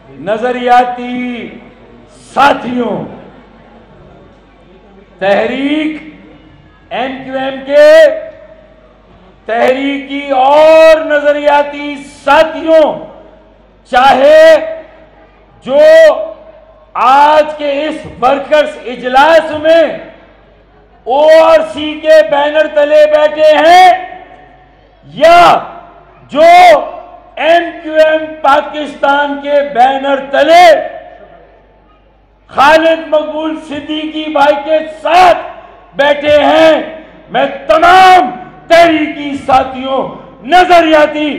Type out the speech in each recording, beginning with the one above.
نظریاتی ساتھیوں، تحریک MQM کے تحریکی اور نظریاتی ساتھیوں، چاہے جو آج کے اس ورکرز اجلاس میں ORC کے بینر تلے بیٹھے ہیں، یا جو MQM پاکستان کے بینر تلے خالد مقبول صدیقی بھائی کے ساتھ بیٹھے ہیں، میں تمام تحریکی ساتھیوں، نظریاتی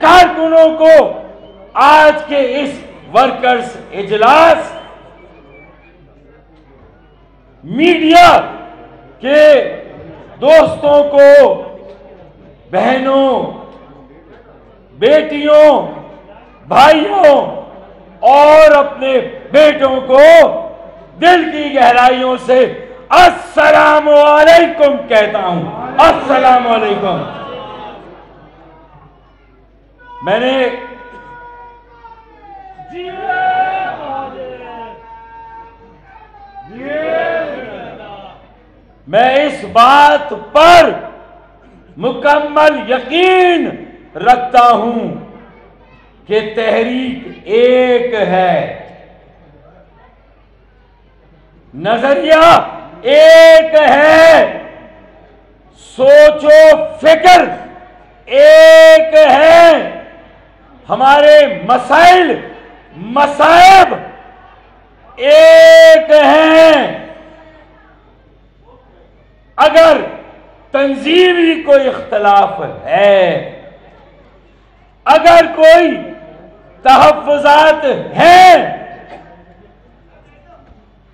کارکنوں کو آج کے اس ورکرز اجلاس، میڈیا کے دوستوں کو، بہنوں، بیٹیوں، بھائیوں اور اپنے بیٹوں کو دل کی گہرائیوں سے السلام علیکم کہتا ہوں۔ السلام علیکم۔ میں اس بات پر مکمل یقین رکھتا ہوں کہ تحریک ایک ہے، نظریہ ایک ہے، سوچ و فکر ایک ہے، ہمارے مسائل مصائب ایک ہیں۔ اگر تنظیمی کوئی اختلاف ہے، اگر کوئی تحفظات ہیں،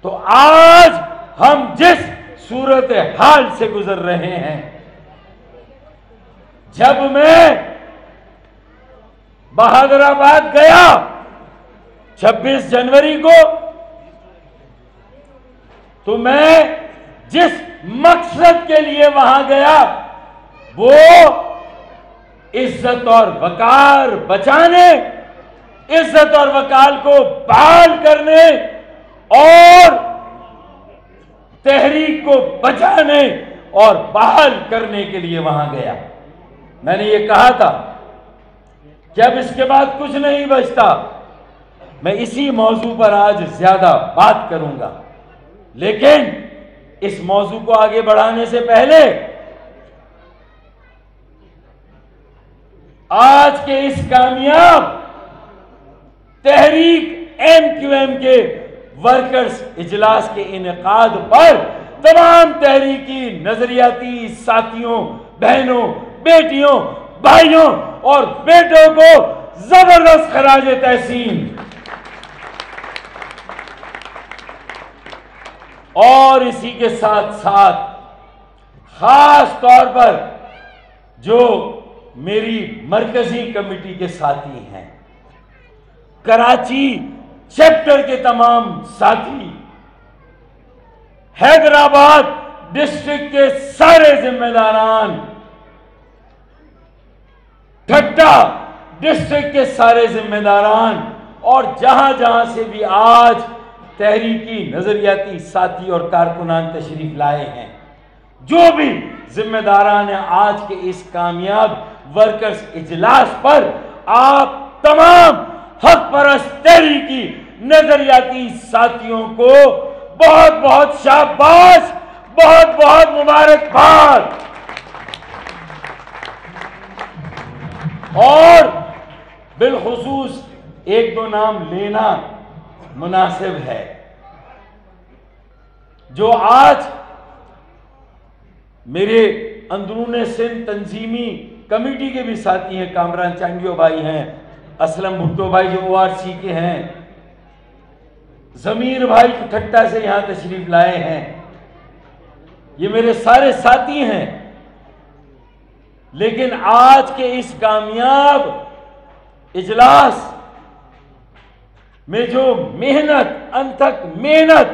تو آج ہم جس صورتحال سے گزر رہے ہیں، جب میں بہادر آباد گیا 26 جنوری کو، تو میں جس مقصد کے لیے وہاں گیا وہ عزت اور وقار بچانے، عزت اور وقار کو بحال کرنے اور تحریک کو بچانے اور بحال کرنے کے لیے وہاں گیا۔ میں نے یہ کہا تھا کہ اب اس کے بعد کچھ نہیں بچتا، میں اسی موضوع پر آج زیادہ بات کروں گا، لیکن اس موضوع کو آگے بڑھانے سے پہلے آج کے اس کامیاب تحریک MQM کے ورکرز اجلاس کے انعقاد پر تمام تحریکی نظریاتی ساتھیوں، بہنوں، بیٹیوں، بھائیوں اور بیٹوں کو زبردست خراج تحسین اور اسی کے ساتھ ساتھ خاص طور پر جو میری مرکزی کمیٹی کے ساتھی ہیں، کراچی چیپٹر کے تمام ساتھی، حیدرآباد ڈسٹرکٹ کے سارے ذمہ داران، ٹھٹا ڈسٹرکٹ کے سارے ذمہ داران، اور جہاں جہاں سے بھی آج تحریکی نظریاتی ساتھی اور کارکنان تشریف لائے ہیں، جو بھی ذمہ داران ہیں آج کے اس کامیاب ورکرز اجلاس پر، آپ تمام حق پرست تحریکی نظریاتی ساتھیوں کو بہت بہت شاباش، بہت بہت مبارکباد، اور بالخصوص ایک دو نام لینا مناسب ہے جو آج میرے اندرون سندھ تنظیمی کمیٹی کے بھی ساتھی ہیں۔ کامران چانگیو بھائی ہیں، اسلم بھٹو بھائی جو ORC کے ہیں، ضمیر بھائی ٹھٹا سے یہاں تشریف لائے ہیں، یہ میرے سارے ساتھی ہیں۔ لیکن آج کے اس کامیاب اجلاس میں جو محنت انتھک محنت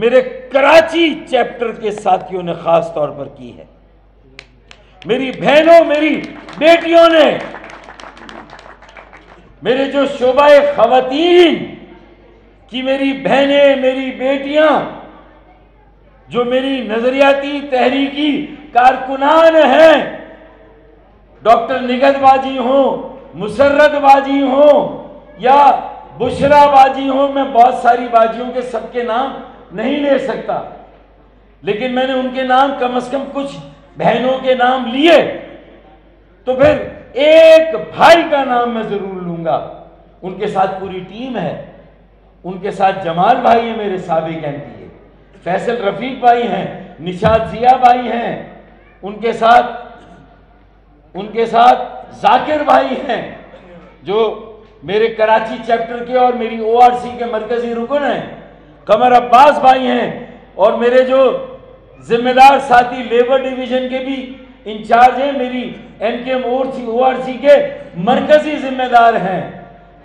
میرے کراچی چیپٹر کے ساتھیوں نے خاص طور پر کی ہے، میری بہنوں، میری بیٹیوں نے میرے جو شعبہ خواتین کی میری بہنیں، میری بیٹیاں، جو میری نظریاتی تحریکی کارکنان ہیں، ڈاکٹر نگہت باجی ہوں، مسرت باجی ہوں یا بشرا باجی ہوں، میں بہت ساری باجیوں کے سب کے نام نہیں لے سکتا، لیکن میں نے ان کے نام کم از کم کچھ بہنوں کے نام لیے، تو پھر ایک بھائی کا نام میں ضرور لوں گا۔ ان کے ساتھ پوری ٹیم ہے، ان کے ساتھ جمال بھائی ہیں میرے سابق ایم پی، فیصل رفیق بھائی ہیں، نشاد ضیاء بھائی ہیں، ان کے ساتھ ذاکر بھائی ہیں جو میرے کراچی چیپٹر کے اور میری او آر سی کے مرکزی رکن ہیں، قمر عباس بھائی ہیں، اور میرے جو ذمہ دار ساتھی لیبر ڈویژن کے بھی انچارج ہیں، میری این کے او آر سی کے مرکزی ذمہ دار ہیں،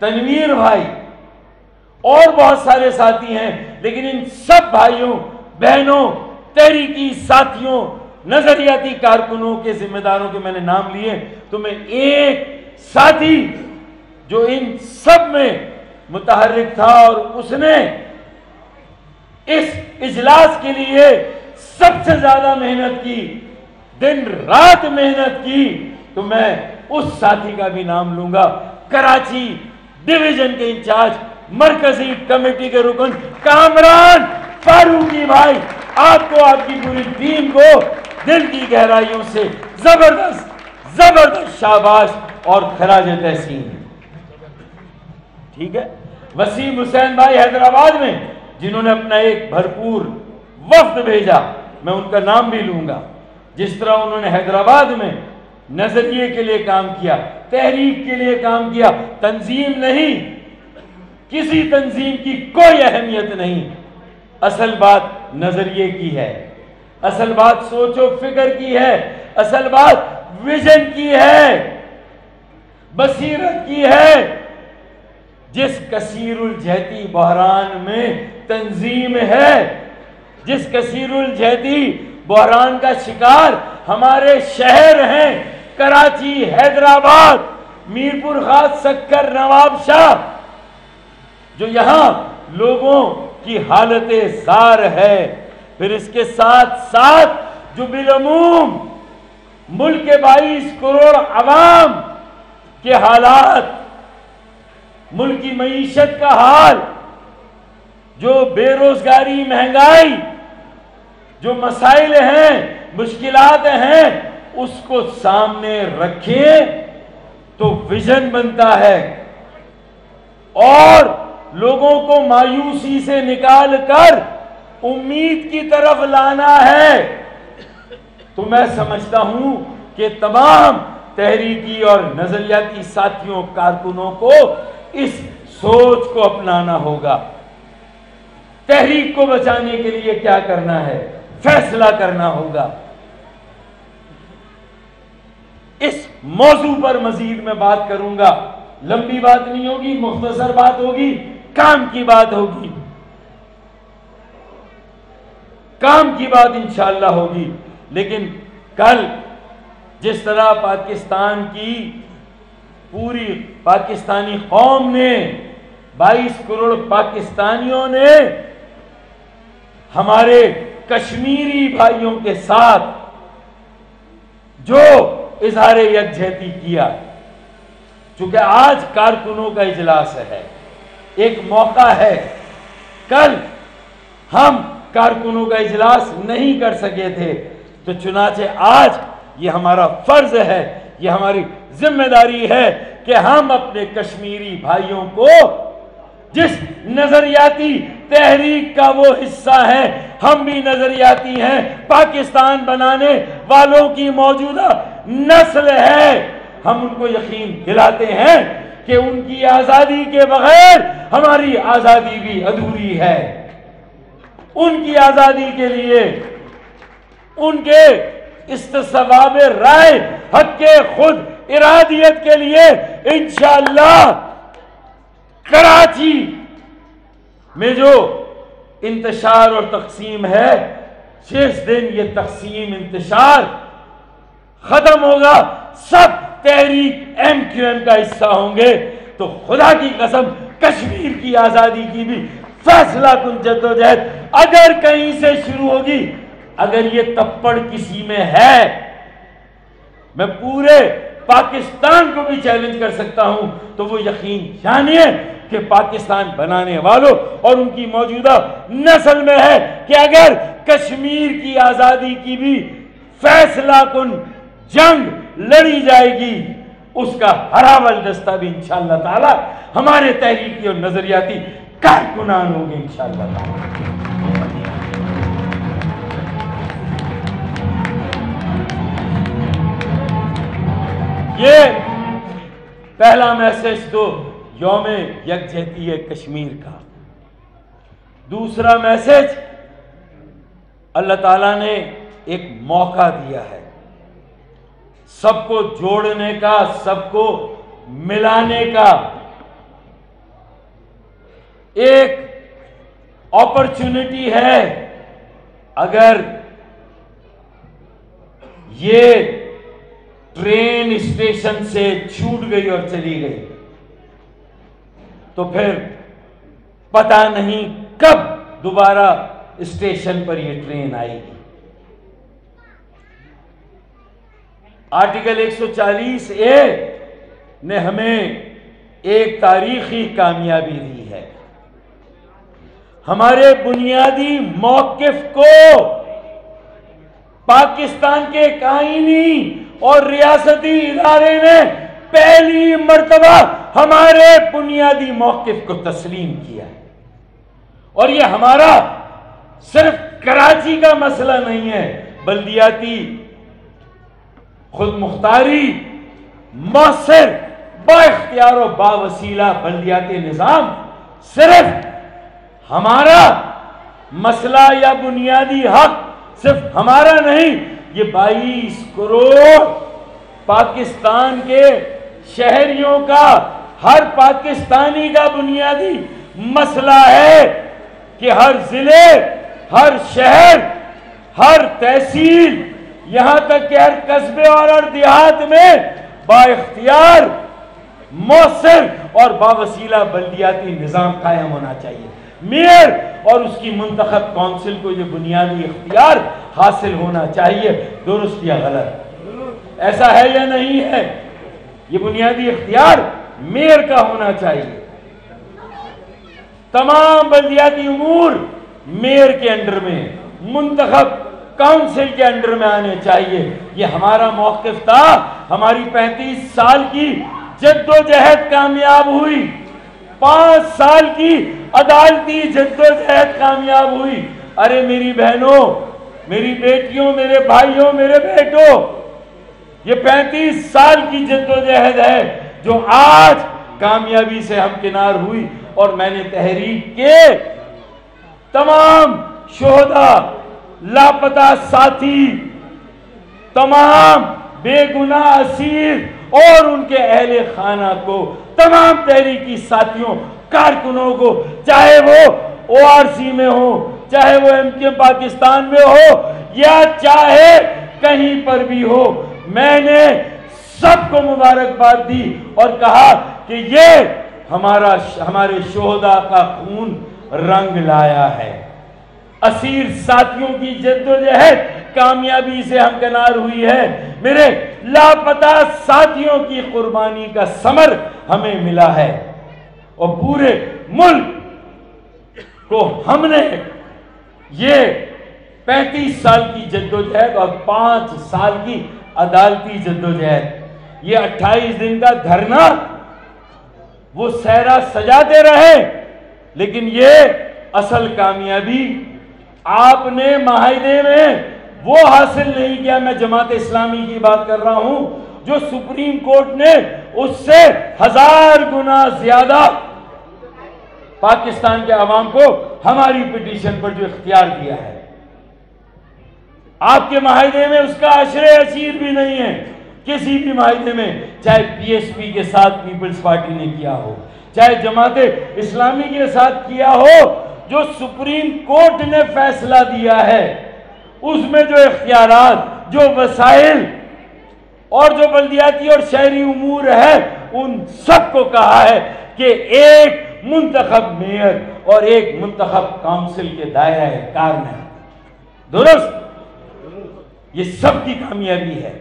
تنویر بھائی، اور بہت سارے ساتھی ہیں، لیکن ان سب بھائیوں، بہنوں، تحریکی ساتھیوں، نظریاتی کارکنوں کے ذمہ داروں کے میں نے نام لیے، تو میں ایک ساتھی جو ان سب میں متحرک تھا اور اس نے اس اجلاس کے لیے سب سے زیادہ محنت کی، دن رات محنت کی، تو میں اس ساتھی کا بھی نام لوں گا، کراچی ڈویژن کے انچارج، مرکزی کمیٹی کے رکن کامران فاروقی بھائی، آپ کو، آپ کی پوری ٹیم کو دل کی گہرائیوں سے زبردست شاباش اور خراج تحسین۔ ٹھیک ہے، وسیم حسین بھائی حیدرآباد میں جنہوں نے اپنا ایک بھرپور وفد بھیجا، میں ان کا نام بھی لوں گا، جس طرح انہوں نے حیدرآباد میں نظریے کے لیے کام کیا، تحریک کے لیے کام کیا، تنظیم نہیں، کسی تنظیم کی کوئی اہمیت نہیں، اصل بات نظریے کی ہے، اصل بات سوچ و فکر کی ہے، اصل بات ویژن کی ہے، بصیرت کی ہے۔ جس کثیر الجہتی بحران میں تنظیم ہے، جس کثیر الجہتی بحران کا شکار ہمارے شہر ہیں، کراچی، حیدرآباد، میرپور خاص، سکر، نواب شاہ، جو یہاں لوگوں کی حالت زار ہے، پھر اس کے ساتھ ساتھ جو بالعموم ملک کے 22 کروڑ عوام کے حالات، ملک کی معیشت کا حال، جو بے روزگاری، مہنگائی، جو مسائل ہیں، مشکلات ہیں، اس کو سامنے رکھیں تو ویژن بنتا ہے، اور لوگوں کو مایوسی سے نکال کر امید کی طرف لانا ہے۔ تو میں سمجھتا ہوں کہ تمام تحریکی اور نظریاتی ساتھیوں، کارکنوں کو اس سوچ کو اپنانا ہوگا۔ تحریک کو بچانے کے لیے کیا کرنا ہے، فیصلہ کرنا ہوگا۔ اس موضوع پر مزید میں بات کروں گا، لمبی بات نہیں ہوگی، مختصر بات ہوگی، کام کی بات ہوگی، کام کی بات انشاءاللہ ہوگی۔ لیکن کل جس طرح پاکستان کی پوری پاکستانی قوم نے، 22 کروڑ پاکستانیوں نے ہمارے کشمیری بھائیوں کے ساتھ جو اظہار یکجہتی کیا، چونکہ آج کارکنوں کا اجلاس ہے، ایک موقع ہے، کل ہم کارکنوں کا اجلاس نہیں کر سکے تھے، تو چنانچہ آج یہ ہمارا فرض ہے، یہ ہماری ذمہ داری ہے کہ ہم اپنے کشمیری بھائیوں کو، جس نظریاتی تحریک کا وہ حصہ ہے، ہم بھی نظریاتی ہیں، پاکستان بنانے والوں کی موجودہ نسل ہے، ہم ان کو یقین دلاتے ہیں کہ ان کی آزادی کے بغیر ہماری آزادی بھی ادھوری ہے۔ ان کی آزادی کے لیے، ان کے استصواب رائے، حق خود ارادیت کے لیے انشاءاللہ کراچی میں جو انتشار اور تقسیم ہے، جس دن یہ تقسیم انتشار ختم ہوگا، سب تحریک ایم کیو ایم کا حصہ ہوں گے، تو خدا کی قسم کشمیر کی آزادی کی بھی فیصلہ کن جدوجہد اگر کہیں سے شروع ہوگی، اگر یہ تپڑ کسی میں ہے، میں پورے پاکستان کو بھی چیلنج کر سکتا ہوں، تو وہ یقین جانیے کہ پاکستان بنانے والوں اور ان کی موجودہ نسل میں ہے کہ اگر کشمیر کی آزادی کی بھی فیصلہ کن جنگ لڑی جائے گی، اس کا ہرا دستہ بھی انشاءاللہ تعالی ہمارے تحریکی اور نظریاتی کارکنان ہوں گے انشاءاللہ تعالی۔ یہ پہلا میسج تو یوم یکجہتی ہے کشمیر کا۔ دوسرا میسج، اللہ تعالیٰ نے ایک موقع دیا ہے سب کو جوڑنے کا، سب کو ملانے کا، ایک اپرچونٹی ہے۔ اگر یہ ٹرین اسٹیشن سے چھوٹ گئی اور چلی گئی تو پھر پتہ نہیں کب دوبارہ اسٹیشن پر یہ ٹرین آئے گی۔ آرٹیکل 140A نے ہمیں ایک تاریخی کامیابی دی ہے۔ ہمارے بنیادی موقف کو پاکستان کے ایک آئینی اور ریاستی ادارے نے پہلی مرتبہ ہمارے بنیادی موقف کو تسلیم کیا ہے۔ اور یہ ہمارا صرف کراچی کا مسئلہ نہیں ہے، بلدیاتی خود مختاری، مؤثر، با اختیار و با وسیلہ بلدیاتی نظام صرف ہمارا مسئلہ یا بنیادی حق صرف ہمارا نہیں، یہ 22 کروڑ پاکستان کے شہریوں کا، ہر پاکستانی کا بنیادی مسئلہ ہے کہ ہر ضلع، ہر شہر، ہر تحصیل، یہاں تک کہ ہر قصبے اور ہر دیہات میں با اختیار، مؤثر اور باوسیلہ بلدیاتی نظام قائم ہونا چاہیے۔ میئر اور اس کی منتخب کونسل کو یہ بنیادی اختیار حاصل ہونا چاہیے، درست یا غلط؟ ایسا ہے یا نہیں ہے؟ یہ بنیادی اختیار میئر کا ہونا چاہیے۔ تمام بلدیاتی امور میئر کے انڈر میں، منتخب کونسل کے انڈر میں آنے چاہیے۔ یہ ہمارا موقف تھا۔ ہماری 35 سال کی جدوجہد کامیاب ہوئی، 5 سال کی عدالتی جدوجہد کامیاب ہوئی۔ ارے میری بہنوں، میری بیٹیوں، میرے بھائیوں، میرے بیٹوں، یہ 35 سال کی جدوجہد ہے جو آج کامیابی سے ہمکنار ہوئی۔ اور میں نے تحریک کے تمام شہداء، لاپتہ ساتھی، تمام بے گناہ اسیر اور ان کے اہل خانہ کو، تمام تحریکی ساتھیوں، کارکنوں کو، چاہے وہ ORC میں ہو، چاہے وہ MKM پاکستان میں ہو، یا چاہے کہیں پر بھی ہو، میں نے سب کو مبارکباد دی اور کہا کہ یہ ہمارے شہداء کا خون رنگ لایا ہے۔ اسیر ساتھیوں کی جدوجہد کامیابی سے ہمکنار ہوئی ہے۔ میرے لاپتہ ساتھیوں کی قربانی کا ثمر ہمیں ملا ہے، اور پورے ملک کو ہم نے یہ 35 سال کی جدوجہد اور 5 سال کی عدالتی جدوجہد، یہ 28 دن کا دھرنا، وہ صحرا سجاتے رہے، لیکن یہ اصل کامیابی آپ نے معاہدے میں وہ حاصل نہیں کیا۔ میں جماعت اسلامی کی بات کر رہا ہوں، جو سپریم کورٹ نے اس سے 1000 گنا زیادہ پاکستان کے عوام کو ہماری پٹیشن پر جو اختیار دیا ہے، آپ کے معاہدے میں اس کا عشرِ عشیر بھی نہیں ہے۔ کسی بھی معاہدے میں، چاہے PSP کے ساتھ پیپلز پارٹی نے کیا ہو، چاہے جماعت اسلامی کے ساتھ کیا ہو، جو سپریم کورٹ نے فیصلہ دیا ہے اس میں جو اختیارات، جو وسائل اور جو بلدیاتی اور شہری امور ہے، ان سب کو کہا ہے کہ ایک منتخب میئر اور ایک منتخب کونسل کے دائرہ کار میں درست، یہ سب کی کامیابی ہے۔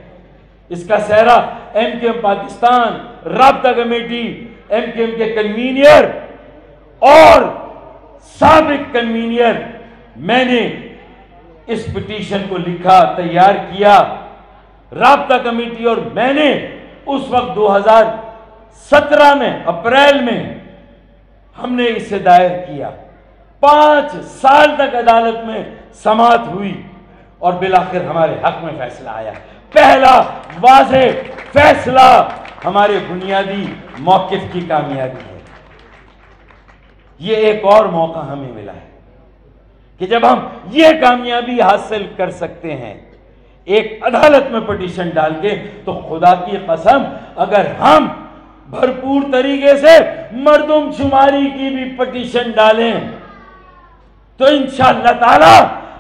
اس کا سہرا ایم کیو ایم پاکستان رابطہ کمیٹی، ایم کیو ایم کے کنوینئر اور سابق کنوینئر، میں نے اس پٹیشن کو لکھا، تیار کیا، رابطہ کمیٹی اور میں نے اس وقت 2017 میں اپریل میں ہم نے اسے دائر کیا۔ 5 سال تک عدالت میں سماعت ہوئی اور بالآخر ہمارے حق میں فیصلہ آیا۔ پہلا واضح فیصلہ ہمارے بنیادی موقف کی کامیابی ہے۔ یہ ایک اور موقع ہمیں ملا ہے کہ جب ہم یہ کامیابی حاصل کر سکتے ہیں ایک عدالت میں پٹیشن ڈال کے، تو خدا کی قسم اگر ہم بھرپور طریقے سے مردم شماری کی بھی پٹیشن ڈالیں تو انشاءاللہ تعالی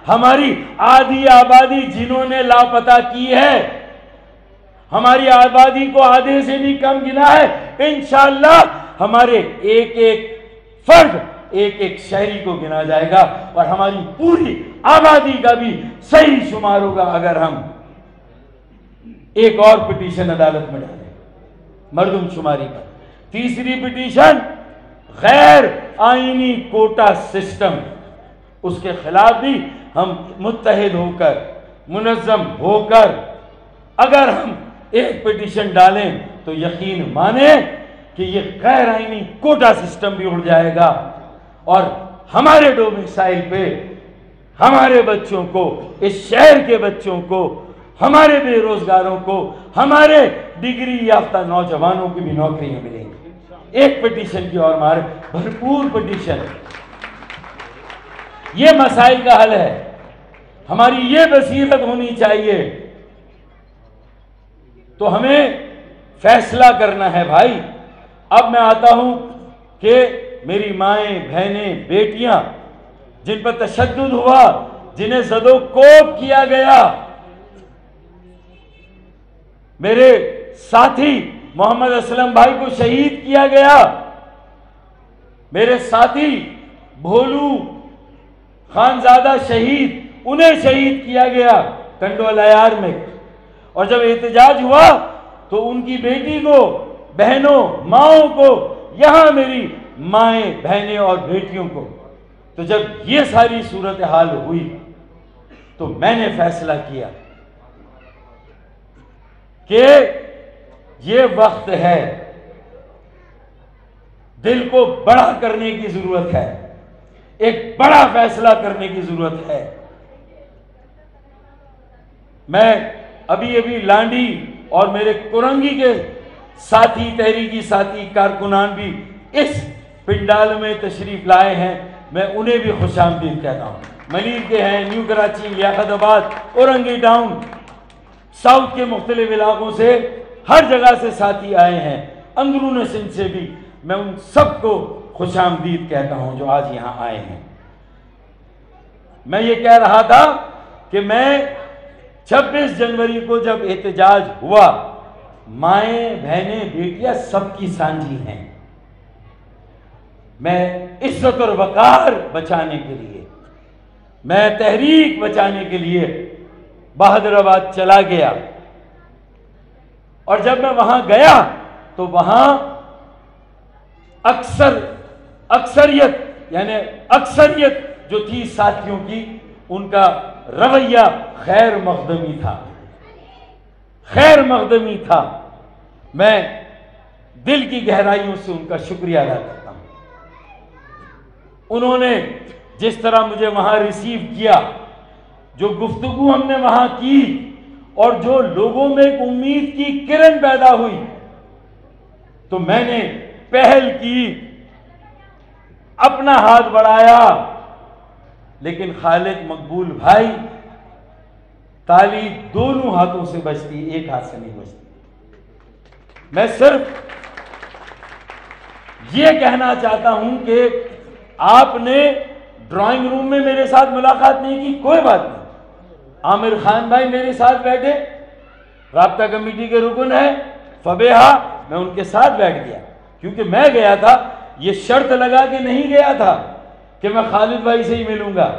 ہماری آدھی آبادی جنہوں نے لاپتہ کی ہے، ہماری آبادی کو آدھے سے بھی کم گنا ہے، انشاءاللہ ہمارے ایک ایک فرد، ایک ایک شہری کو گنا جائے گا اور ہماری پوری آبادی کا بھی صحیح شمار ہوگا اگر ہم ایک اور پٹیشن عدالت میں ڈالیں مردم شماری پر۔ تیسری پٹیشن غیر آئینی کوٹا سسٹم، اس کے خلاف بھی ہم متحد ہو کر، منظم ہو کر اگر ہم ایک پٹیشن ڈالیں تو یقین مانیں کہ یہ غیر آئینی کوٹا سسٹم بھی اڑ جائے گا اور ہمارے ڈومیسائل پہ ہمارے بچوں کو، اس شہر کے بچوں کو، ہمارے بے روزگاروں کو، ہمارے ڈگری یافتہ نوجوانوں کی بھی نوکریاں ملیں گی۔ ایک پٹیشن کی اور مار، بھرپور پٹیشن، یہ مسائل کا حل ہے۔ ہماری یہ بصیرت ہونی چاہیے، تو ہمیں فیصلہ کرنا ہے بھائی۔ اب میں آتا ہوں کہ میری مائیں، بہنیں، بیٹیاں جن پر تشدد ہوا، جنہیں زد و کوب کیا گیا، میرے ساتھی محمد اسلم بھائی کو شہید کیا گیا، میرے ساتھی بھولو خانزادہ شہید، انہیں شہید کیا گیا کنڈو الیار میں، اور جب احتجاج ہوا تو ان کی بیٹی کو، بہنوں، ماؤں کو، یہاں میری مائیں، بہنیں اور بیٹیوں کو، تو جب یہ ساری صورتحال ہوئی تو میں نے فیصلہ کیا کہ یہ وقت ہے، دل کو بڑا کرنے کی ضرورت ہے، ایک بڑا فیصلہ کرنے کی ضرورت ہے۔ میں ابھی لانڈی اور میرے کرنگی کے ساتھی، تحریکی ساتھی کارکنان بھی اس پنڈال میں تشریف لائے ہیں، میں انہیں بھی خوش آمدید کہتا ہوں۔ ملیر کے ہیں، نیو کراچی، لیاقت آباد، اورنگی ٹاؤن، ساؤتھ کے مختلف علاقوں سے، ہر جگہ سے ساتھی آئے ہیں، اندرون سندھ سے بھی، میں ان سب کو خوش آمدید کہتا ہوں جو آج یہاں آئے ہیں۔ میں یہ کہہ رہا تھا کہ میں 26 جنوری کو جب احتجاج ہوا، مائیں، بہنیں، بیٹیاں سب کی سانجھی ہیں، میں عزت اور وقار بچانے کے لیے، میں تحریک بچانے کے لیے بہادر آباد چلا گیا، اور جب میں وہاں گیا تو وہاں اکثریت جو تھی ساتھیوں کی، ان کا رویہ خیر مقدمی تھا۔ میں دل کی گہرائیوں سے ان کا شکریہ ادا کرتا ہوں۔ انہوں نے جس طرح مجھے وہاں ریسیو کیا، جو گفتگو ہم نے وہاں کی، اور جو لوگوں میں ایک امید کی کرن پیدا ہوئی، تو میں نے پہل کی، اپنا ہاتھ بڑھایا، لیکن خالد مقبول بھائی، تالی دونوں ہاتھوں سے بجتی، ایک ہاتھ سے نہیں بجتی۔ میں صرف یہ کہنا چاہتا ہوں کہ آپ نے ڈرائنگ روم میں میرے ساتھ ملاقات نہیں کی، کوئی بات نہیں، عامر خان بھائی میرے ساتھ بیٹھے، رابطہ کمیٹی کے رکن ہے، فبیہا میں ان کے ساتھ بیٹھ گیا، کیونکہ میں گیا تھا، یہ شرط لگا کے نہیں گیا تھا کہ میں خالد بھائی سے ہی ملوں گا۔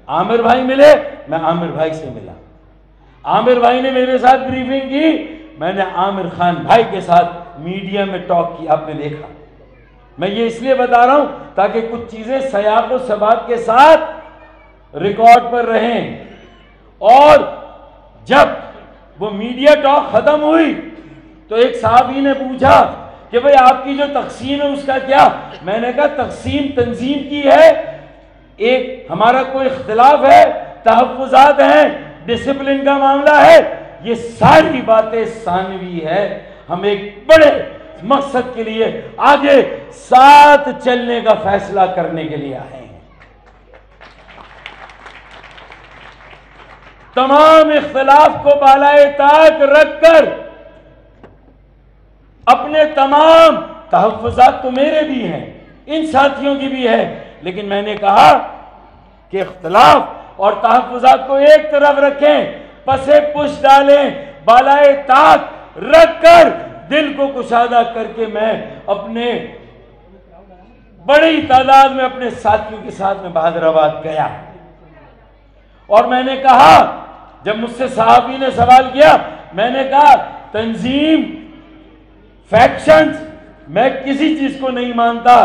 عامر بھائی ملے، میں عامر بھائی سے ملا، عامر بھائی نے میرے ساتھ بریفنگ کی، میں نے عامر خان بھائی کے ساتھ میڈیا میں ٹاک کی، آپ نے دیکھا۔ میں یہ اس لیے بتا رہا ہوں تاکہ کچھ چیزیں سیاق و سباق کے ساتھ ریکارڈ پر رہیں۔ اور جب وہ میڈیا ٹاک ختم ہوئی تو ایک صحابی نے پوچھا کہ بھئی آپ کی جو تقسیم ہے اس کا کیا؟ میں نے کہا تقسیم تنظیم کی ہے، ایک ہمارا کوئی اختلاف ہے، تحفظات ہیں، ڈسپلن کا معاملہ ہے، یہ ساری باتیں ثانوی ہے، ہم ایک بڑے مقصد کے لیے آگے ساتھ چلنے کا فیصلہ کرنے کے لیے آئے ہیں۔ تمام اختلاف کو بالائے طاق رکھ کر اپنے تمام تحفظات تو میرے بھی ہیں، ان ساتھیوں کی بھی ہے، لیکن میں نے کہا کہ اختلاف اور تحفظات کو ایک طرف رکھیں، پسے پش ڈالیں، بالائے طاق رکھ کر دل کو کشادہ کر کے میں اپنے بڑی تعداد میں اپنے ساتھیوں کے ساتھ میں بہادر آباد گیا۔ اور میں نے کہا، جب مجھ سے صحافی نے سوال کیا، میں نے کہا تنظیم، فیکشنز، میں کسی چیز کو نہیں مانتا،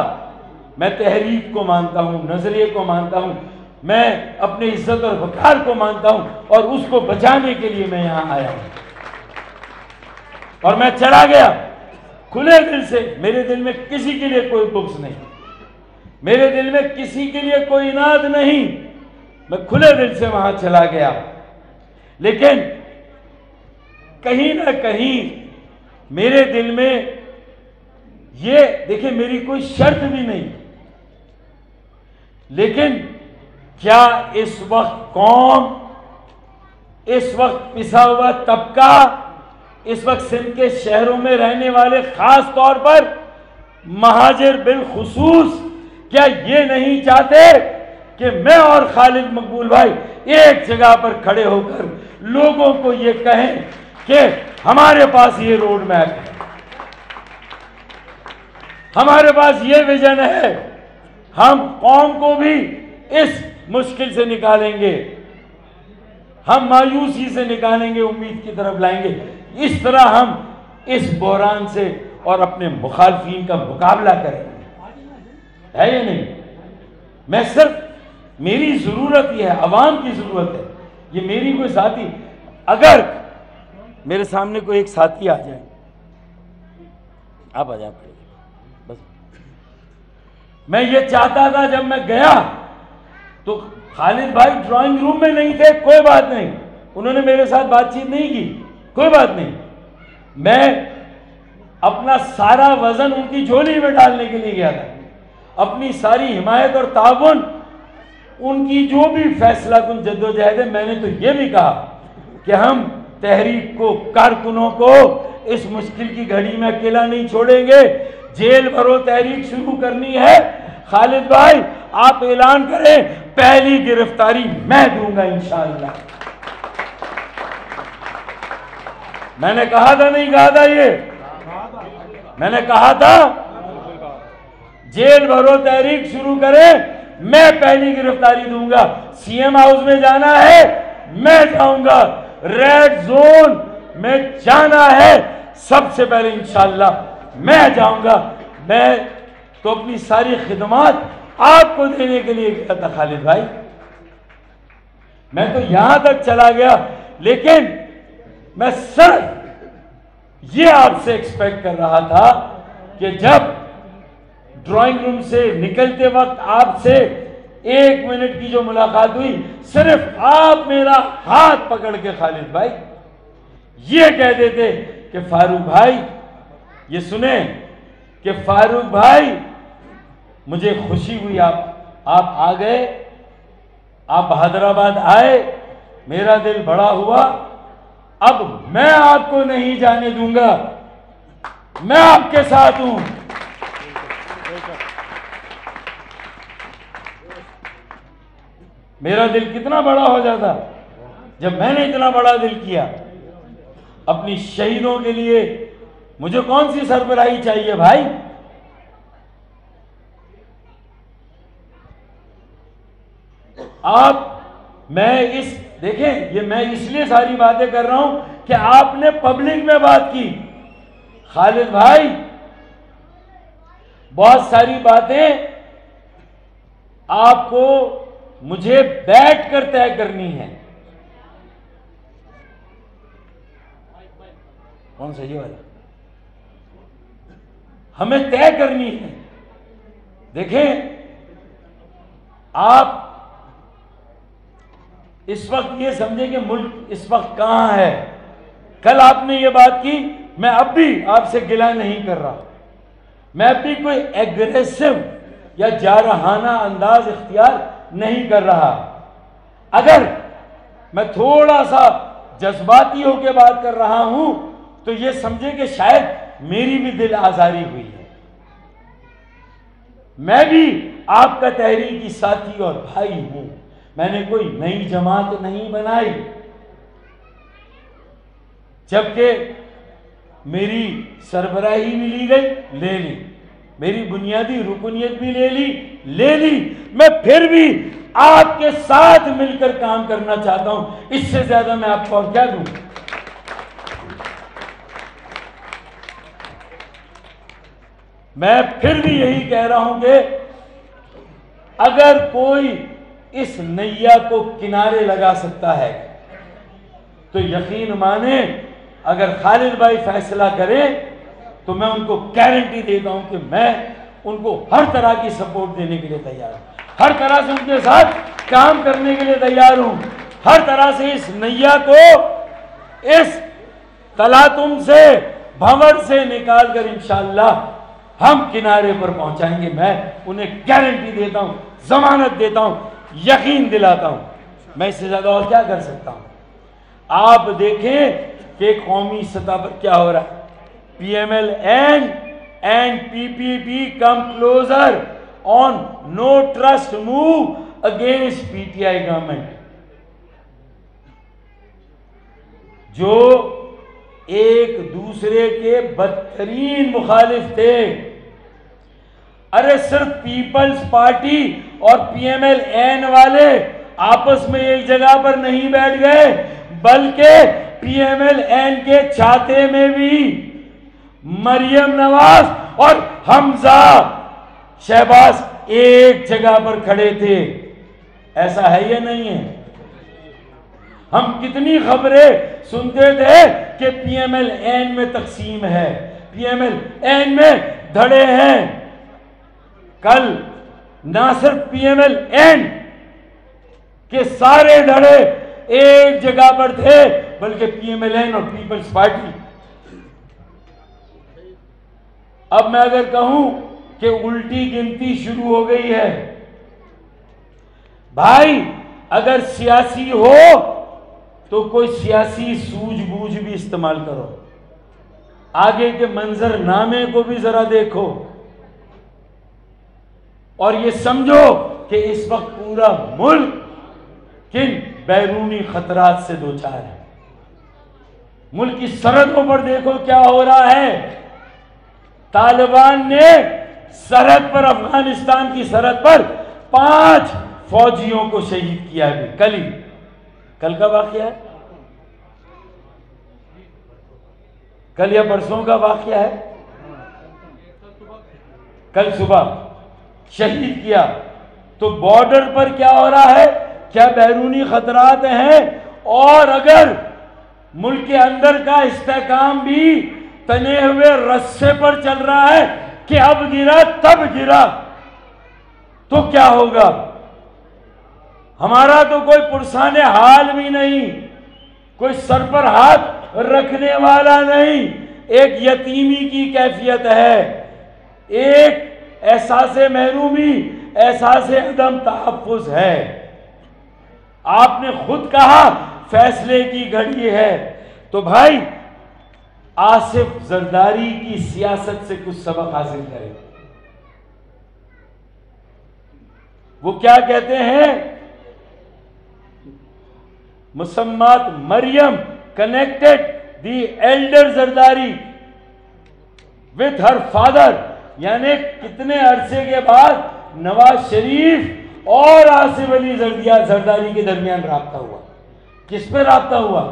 میں تحریک کو مانتا ہوں، نظریے کو مانتا ہوں، میں اپنی عزت اور وقار کو مانتا ہوں، اور اس کو بچانے کے لیے میں یہاں آیا ہوں۔ اور میں چلا گیا کھلے دل سے، میرے دل میں کسی کے لیے کوئی بغض نہیں، میرے دل میں کسی کے لیے کوئی اناد نہیں، میں کھلے دل سے وہاں چلا گیا۔ لیکن کہیں نہ کہیں میرے دل میں یہ دیکھیں، میری کوئی شرط بھی نہیں، لیکن کیا اس وقت قوم، اس وقت پسا ہوا طبقہ، اس وقت سندھ کے شہروں میں رہنے والے، خاص طور پر مہاجر بالخصوص، کیا یہ نہیں چاہتے کہ میں اور خالد مقبول بھائی ایک جگہ پر کھڑے ہو کر لوگوں کو یہ کہیں کہ ہمارے پاس یہ روڈ میپ ہے، ہمارے پاس یہ ویژن ہے، ہم قوم کو بھی اس مشکل سے نکالیں گے، ہم مایوسی سے نکالیں گے، امید کی طرف لائیں گے، اس طرح ہم اس بحران سے اور اپنے مخالفین کا مقابلہ کریں گے، ہے یا نہیں؟ میں صرف، میری ضرورت یہ ہے، عوام کی ضرورت ہے، یہ میری کوئی ذاتی، اگر میرے سامنے کوئی ایک ساتھی آ جائے، آپ آ جائیں بس، میں یہ چاہتا تھا جب میں گیا تو خالد بھائی ڈرائنگ روم میں نہیں تھے، کوئی بات نہیں، انہوں نے میرے ساتھ بات چیت نہیں کی، کوئی بات نہیں، میں اپنا سارا وزن ان کی جھولی میں ڈالنے کے لیے گیا تھا، اپنی ساری حمایت اور تعاون، ان کی جو بھی فیصلہ کن جدوجہد ہے، میں نے تو یہ بھی کہا کہ ہم تحریک کو، کارکنوں کو اس مشکل کی گھڑی میں اکیلا نہیں چھوڑیں گے، جیل بھرو تحریک شروع کرنی ہے، خالد بھائی آپ اعلان کریں، پہلی گرفتاری میں دوں گا انشاءاللہ۔ میں نے کہا تھا، نہیں کہا تھا؟ یہ میں نے کہا تھا جیل بھرو تحریک شروع کریں، میں پہلی گرفتاری دوں گا، سی ایم ہاؤس میں جانا ہے میں جاؤں گا، ریڈ زون میں جانا ہے سب سے پہلے انشاءاللہ میں جاؤں گا۔ میں تو اپنی ساری خدمات آپ کو دینے کے لیے گیا تھا خالد بھائی، میں تو یہاں تک چلا گیا، لیکن میں صرف یہ آپ سے ایکسپیکٹ کر رہا تھا کہ جب ڈرائنگ روم سے نکلتے وقت آپ سے 1 منٹ کی جو ملاقات ہوئی، صرف آپ میرا ہاتھ پکڑ کے خالد بھائی یہ کہہ دیتے کہ فاروق بھائی، یہ سنیں کہ فاروق بھائی مجھے خوشی ہوئی، آپ آ گئے، آپ بہادر آباد آئے، میرا دل بڑا ہوا، اب میں آپ کو نہیں جانے دوں گا، میں آپ کے ساتھ ہوں۔ میرا دل کتنا بڑا ہو جاتا جب میں نے اتنا بڑا دل کیا، اپنی شہیدوں کے لیے مجھے کون سی سربراہی چاہیے بھائی؟ دیکھیں یہ میں اس لیے ساری باتیں کر رہا ہوں کہ آپ نے پبلک میں بات کی. خالد بھائی بہت ساری باتیں آپ کو مجھے بیٹھ کر طے کرنی ہے. کون سا یہ والا؟ ہمیں طے کرنی ہے. دیکھیں آپ اس وقت یہ سمجھیں کہ ملک اس وقت کہاں ہے. کل آپ نے یہ بات کی، میں اب بھی آپ سے گلہ نہیں کر رہا، میں اب بھی کوئی ایگریسو یا جارحانہ انداز اختیار نہیں کر رہا. اگر میں تھوڑا سا جذباتی ہو کے بات کر رہا ہوں تو یہ سمجھے کہ شاید میری بھی دل آزاری ہوئی ہے. میں بھی آپ کا تحریکی ساتھی اور بھائی ہوں. میں نے کوئی نئی جماعت نہیں بنائی، جبکہ میری سربراہی بھی لی گئی، لے لی، میری بنیادی رکنیت بھی لے لی. میں پھر بھی آپ کے ساتھ مل کر کام کرنا چاہتا ہوں. اس سے زیادہ میں آپ کو اور کیا دوں؟ میں پھر بھی یہی کہہ رہا ہوں کہ اگر کوئی اس نیا کو کنارے لگا سکتا ہے تو یقین مانیں اگر خالد بھائی فیصلہ کریں تو میں ان کو گارنٹی دیتا ہوں کہ میں ان کو ہر طرح کی سپورٹ دینے کے لیے تیار ہوں، ہر طرح سے ان کے ساتھ کام کرنے کے لیے تیار ہوں، ہر طرح سے اس نیا کو اس تلاطم سے، بھنور سے نکال کر انشاءاللہ ہم کنارے پر پہنچائیں گے. میں انہیں گارنٹی دیتا ہوں، ضمانت دیتا ہوں، یقین دلاتا ہوں. میں اس سے زیادہ اور کیا کر سکتا ہوں؟ آپ دیکھیں کہ قومی سطح پر کیا ہو رہا ہے. P M L N and P P P come closer on no trust move against P T I government. جو ایک دوسرے کے بدترین مخالف تھے. ارے صرف پیپلز پارٹی اور پی ایم ایل این والے آپس میں ایک جگہ پر نہیں بیٹھ گئے، بلکہ پی ایم ایل این کے چھاتے میں بھی مریم نواز اور حمزہ شہباز ایک جگہ پر کھڑے تھے. ایسا ہے یا نہیں ہے؟ ہم کتنی خبریں سنتے تھے کہ پی ایم ایل این میں تقسیم ہے، پی ایم ایل این میں دھڑے ہیں. کل نہ صرف پی ایم ایل این کے سارے دھڑے ایک جگہ پر تھے، بلکہ پی ایم ایل این اور پیپلز پارٹی. اب میں اگر کہوں کہ الٹی گنتی شروع ہو گئی ہے، بھائی اگر سیاسی ہو تو کوئی سیاسی سوجھ بوجھ بھی استعمال کرو. آگے کے منظر نامے کو بھی ذرا دیکھو اور یہ سمجھو کہ اس وقت پورا ملک کن بیرونی خطرات سے دوچار ہے. ملک کی سرحدوں پر دیکھو کیا ہو رہا ہے. طالبان نے سرحد پر، افغانستان کی سرحد پر 5 فوجیوں کو شہید کیا ہے. کل کا واقعہ ہے، کل یا پرسوں کا واقعہ ہے. کل صبح شہید کیا. تو بارڈر پر کیا ہو رہا ہے؟ کیا بیرونی خطرات ہیں؟ اور اگر ملک کے اندر کا استحکام بھی تنے ہوئے رسے پر چل رہا ہے کہ اب گرا تب گرا، تو کیا ہوگا؟ ہمارا تو کوئی پرسان حال بھی نہیں، کوئی سر پر ہاتھ رکھنے والا نہیں. ایک یتیمی کی کیفیت ہے، ایک احساس محرومی، احساس عدم تحفظ ہے. آپ نے خود کہا فیصلے کی گھڑی ہے. تو بھائی آصف زرداری کی سیاست سے کچھ سبق حاصل کریں. وہ کیا کہتے ہیں؟ مسمات Maryam connected the elder Zardari. with her father, یعنی کتنے عرصے کے بعد نواز شریف اور آصف علی زرداری کے درمیان رابطہ ہوا. کس پہ رابطہ ہوا؟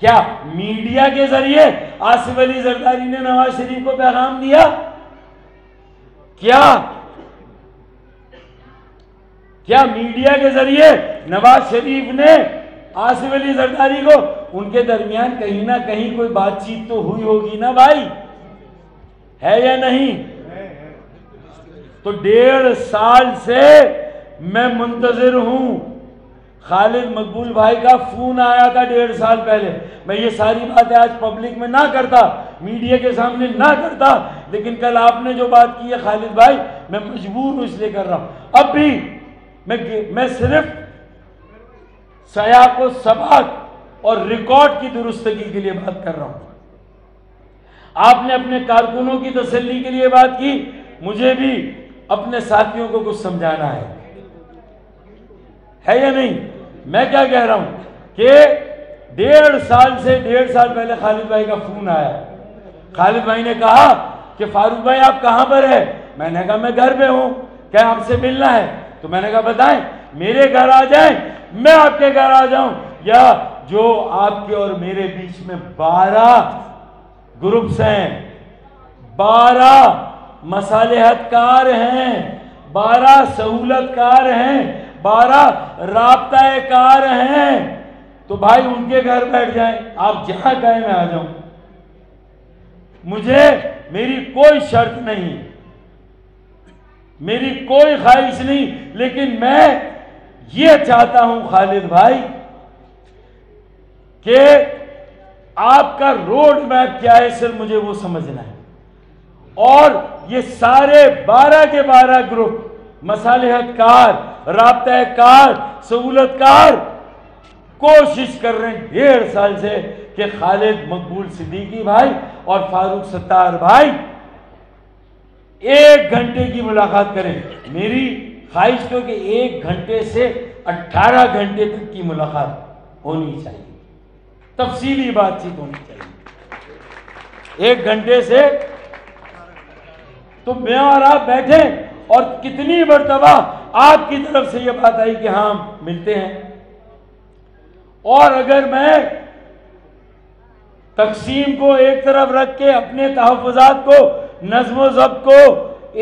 کیا میڈیا کے ذریعے آصف علی زرداری نے نواز شریف کو پیغام دیا؟ کیا میڈیا کے ذریعے نواز شریف نے آصف علی زرداری کو؟ ان کے درمیان کہیں نہ کہیں کوئی بات چیت تو ہوئی ہوگی نا بھائی، ہے یا نہیں؟ تو 1.5 سال سے میں منتظر ہوں. خالد مقبول بھائی کا فون آیا تھا 1.5 سال پہلے. میں یہ ساری باتیں آج پبلک میں نہ کرتا، میڈیا کے سامنے نہ کرتا، لیکن کل آپ نے جو بات کی ہے خالد بھائی، میں مجبور ہوں اس لیے کر رہا ہوں. اب بھی میں صرف سیاق و سباق اور ریکارڈ کی درستگی کے لیے بات کر رہا ہوں. آپ نے اپنے کارکنوں کی تسلی کے لیے بات کی، مجھے بھی اپنے ساتھیوں کو کچھ سمجھانا ہے یا نہیں؟ میں کیا کہہ رہا ہوں کہ 1.5 سال پہلے خالد بھائی کا فون آیا. خالد بھائی نے کہا کہ فاروق بھائی آپ کہاں پر ہیں؟ میں نے کہا میں گھر پہ ہوں. کیا آپ سے ملنا ہے؟ تو میں نے کہا بتائیں، میرے گھر آ جائیں، میں آپ کے گھر آ جاؤں، یا جو آپ کے اور میرے بیچ میں 12 گروپس ہیں، 12 مصالحت کار ہیں، 12 سہولت کار ہیں، 12 رابطہ کار ہیں، تو بھائی ان کے گھر بیٹھ جائیں، آپ جہاں کہیں میں آ جاؤں. میری کوئی شرط نہیں، میری کوئی خواہش نہیں، لیکن میں یہ چاہتا ہوں خالد بھائی کہ آپ کا روڈ میپ کیا ہے، صرف مجھے وہ سمجھنا ہے. اور یہ سارے 12 کے 12 گروپ مصالحت کار، رابطہ کار، سہولت کار کوشش کر رہے ہیں 1.5 سال سے کہ خالد مقبول صدیقی بھائی اور فاروق ستار بھائی 1 گھنٹے کی ملاقات کریں. میری خواہش تو کہ 1 گھنٹے سے 18 گھنٹے تک کی ملاقات ہونی چاہیے، تفصیلی بات چیت ہونی چاہیے. 1 گھنٹے سے تو میں اور آپ بیٹھیں، اور کتنی مرتبہ آپ کی طرف سے یہ بات آئی کہ ہاں ملتے ہیں. اور اگر میں تقسیم کو ایک طرف رکھ کے، اپنے تحفظات کو، نظم و ضبط کو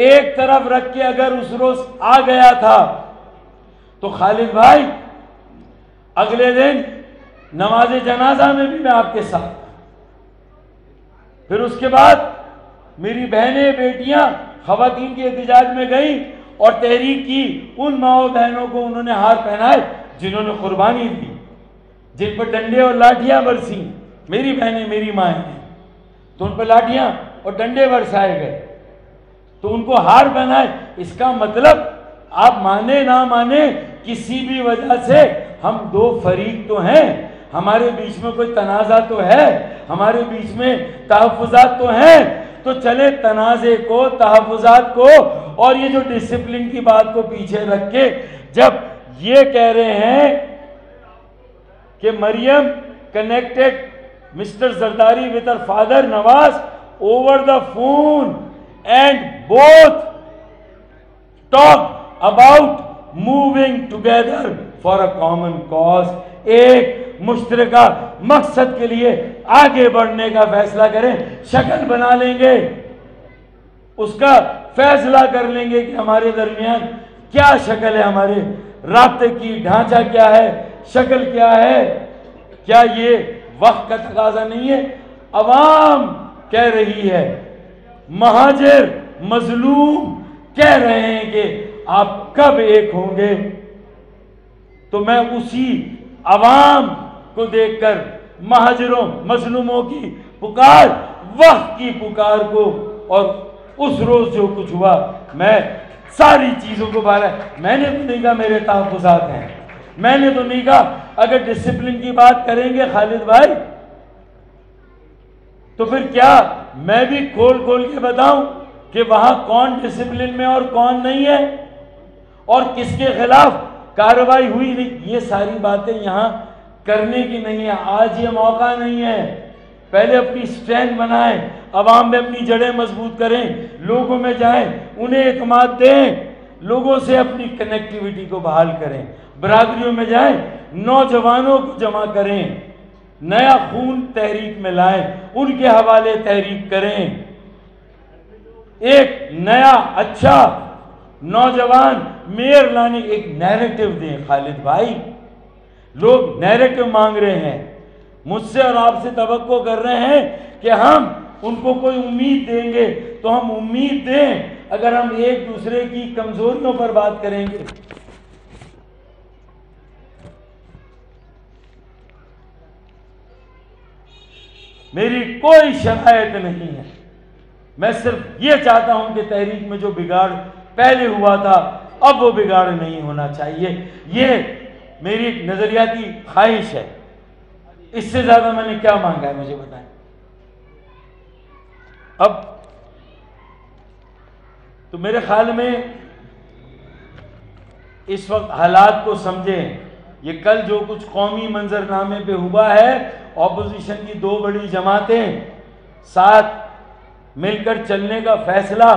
ایک طرف رکھ کے اگر اس روز آ گیا تھا، تو خالد بھائی اگلے دن نماز جنازہ میں بھی میں آپ کے ساتھ. پھر اس کے بعد میری بہنیں، بیٹیاں خواتین کے احتجاج میں گئیں اور تحریک کی. ان ماؤں بہنوں کو انہوں نے ہار پہنائے جنہوں نے قربانی دی، جن پر ڈنڈے اور لاٹھیاں برسیں. میری بہنیں، میری مائیں ہیں، تو ان پر لاٹھیاں اور ڈنڈے برسائے گئے، تو ان کو ہار پہنائے. اس کا مطلب آپ مانے نہ مانے، کسی بھی وجہ سے ہم 2 فریق تو ہیں، ہمارے بیچ میں کوئی تنازع تو ہے، ہمارے بیچ میں تحفظات تو ہیں. تو چلے تنازع کو، تحفظات کو اور یہ جو ڈسپلن کی بات کو پیچھے رکھ کے، جب یہ کہہ رہے ہیں کہ Maryam connected mister Zardari with her father Nawaz over the phone and both talk about moving together for a common cause. ایک مشترکہ مقصد کے لیے آگے بڑھنے کا فیصلہ کریں، شکل بنا لیں گے، اس کا فیصلہ کر لیں گے کہ ہمارے درمیان کیا شکل ہے، ہمارے رابطے کی ڈھانچہ کیا ہے، شکل کیا ہے. کیا یہ وقت کا تقاضا نہیں ہے؟ عوام کہہ رہی ہے، مہاجر، مظلوم کہہ رہے ہیں کہ آپ کب ایک ہوں گے. تو میں اسی عوام کو دیکھ کر مہاجروں، مظلوموں کی پکار، وقت کی پکار کو، اور اس روز جو کچھ ہوا، میں ساری چیزوں کو بالا. میں نے تو نہیں کہا میرے تحفظات ہیں، میں نے تو نہیں کہا. اگر ڈسپلن کی بات کریں گے خالد بھائی، تو پھر کیا میں بھی کھول کے بتاؤں کہ وہاں کون ڈسپلن میں اور کون نہیں ہے، اور کس کے خلاف کارروائی ہوئی نہیں؟ یہ ساری باتیں یہاں کرنے کی نہیں ہے، آج یہ موقع نہیں ہے. پہلے اپنی سٹرینتھ بنائیں، عوام میں اپنی جڑیں مضبوط کریں، لوگوں میں جائیں، انہیں اعتماد دیں، لوگوں سے اپنی کنیکٹیویٹی کو بحال کریں، برادریوں میں جائیں، نوجوانوں کو جمع کریں، نیا خون تحریک میں لائیں، ان کے حوالے تحریک کریں، ایک نیا اچھا نوجوان میئر لانے ایک نیریٹو دیں۔ خالد بھائی، لوگ نیریٹو مانگ رہے ہیں، مجھ سے اور آپ سے توقع کر رہے ہیں کہ ہم ان کو کوئی امید دیں گے، تو ہم امید دیں۔ اگر ہم ایک دوسرے کی کمزوریوں پر بات کریں گے، میری کوئی شکایت نہیں ہے، میں صرف یہ چاہتا ہوں کہ تحریک میں جو بگاڑ پہلے ہوا تھا اب وہ بگاڑ نہیں ہونا چاہیے، یہ میری ایک نظریاتی خواہش ہے۔ اس سے زیادہ میں نے کیا مانگا ہے مجھے بتائیں۔ اب تو میرے خیال میں اس وقت حالات کو سمجھیں، یہ کل جو کچھ قومی منظرنامے پہ ہوا ہے، اپوزیشن کی دو بڑی جماعتیں ساتھ مل کر چلنے کا فیصلہ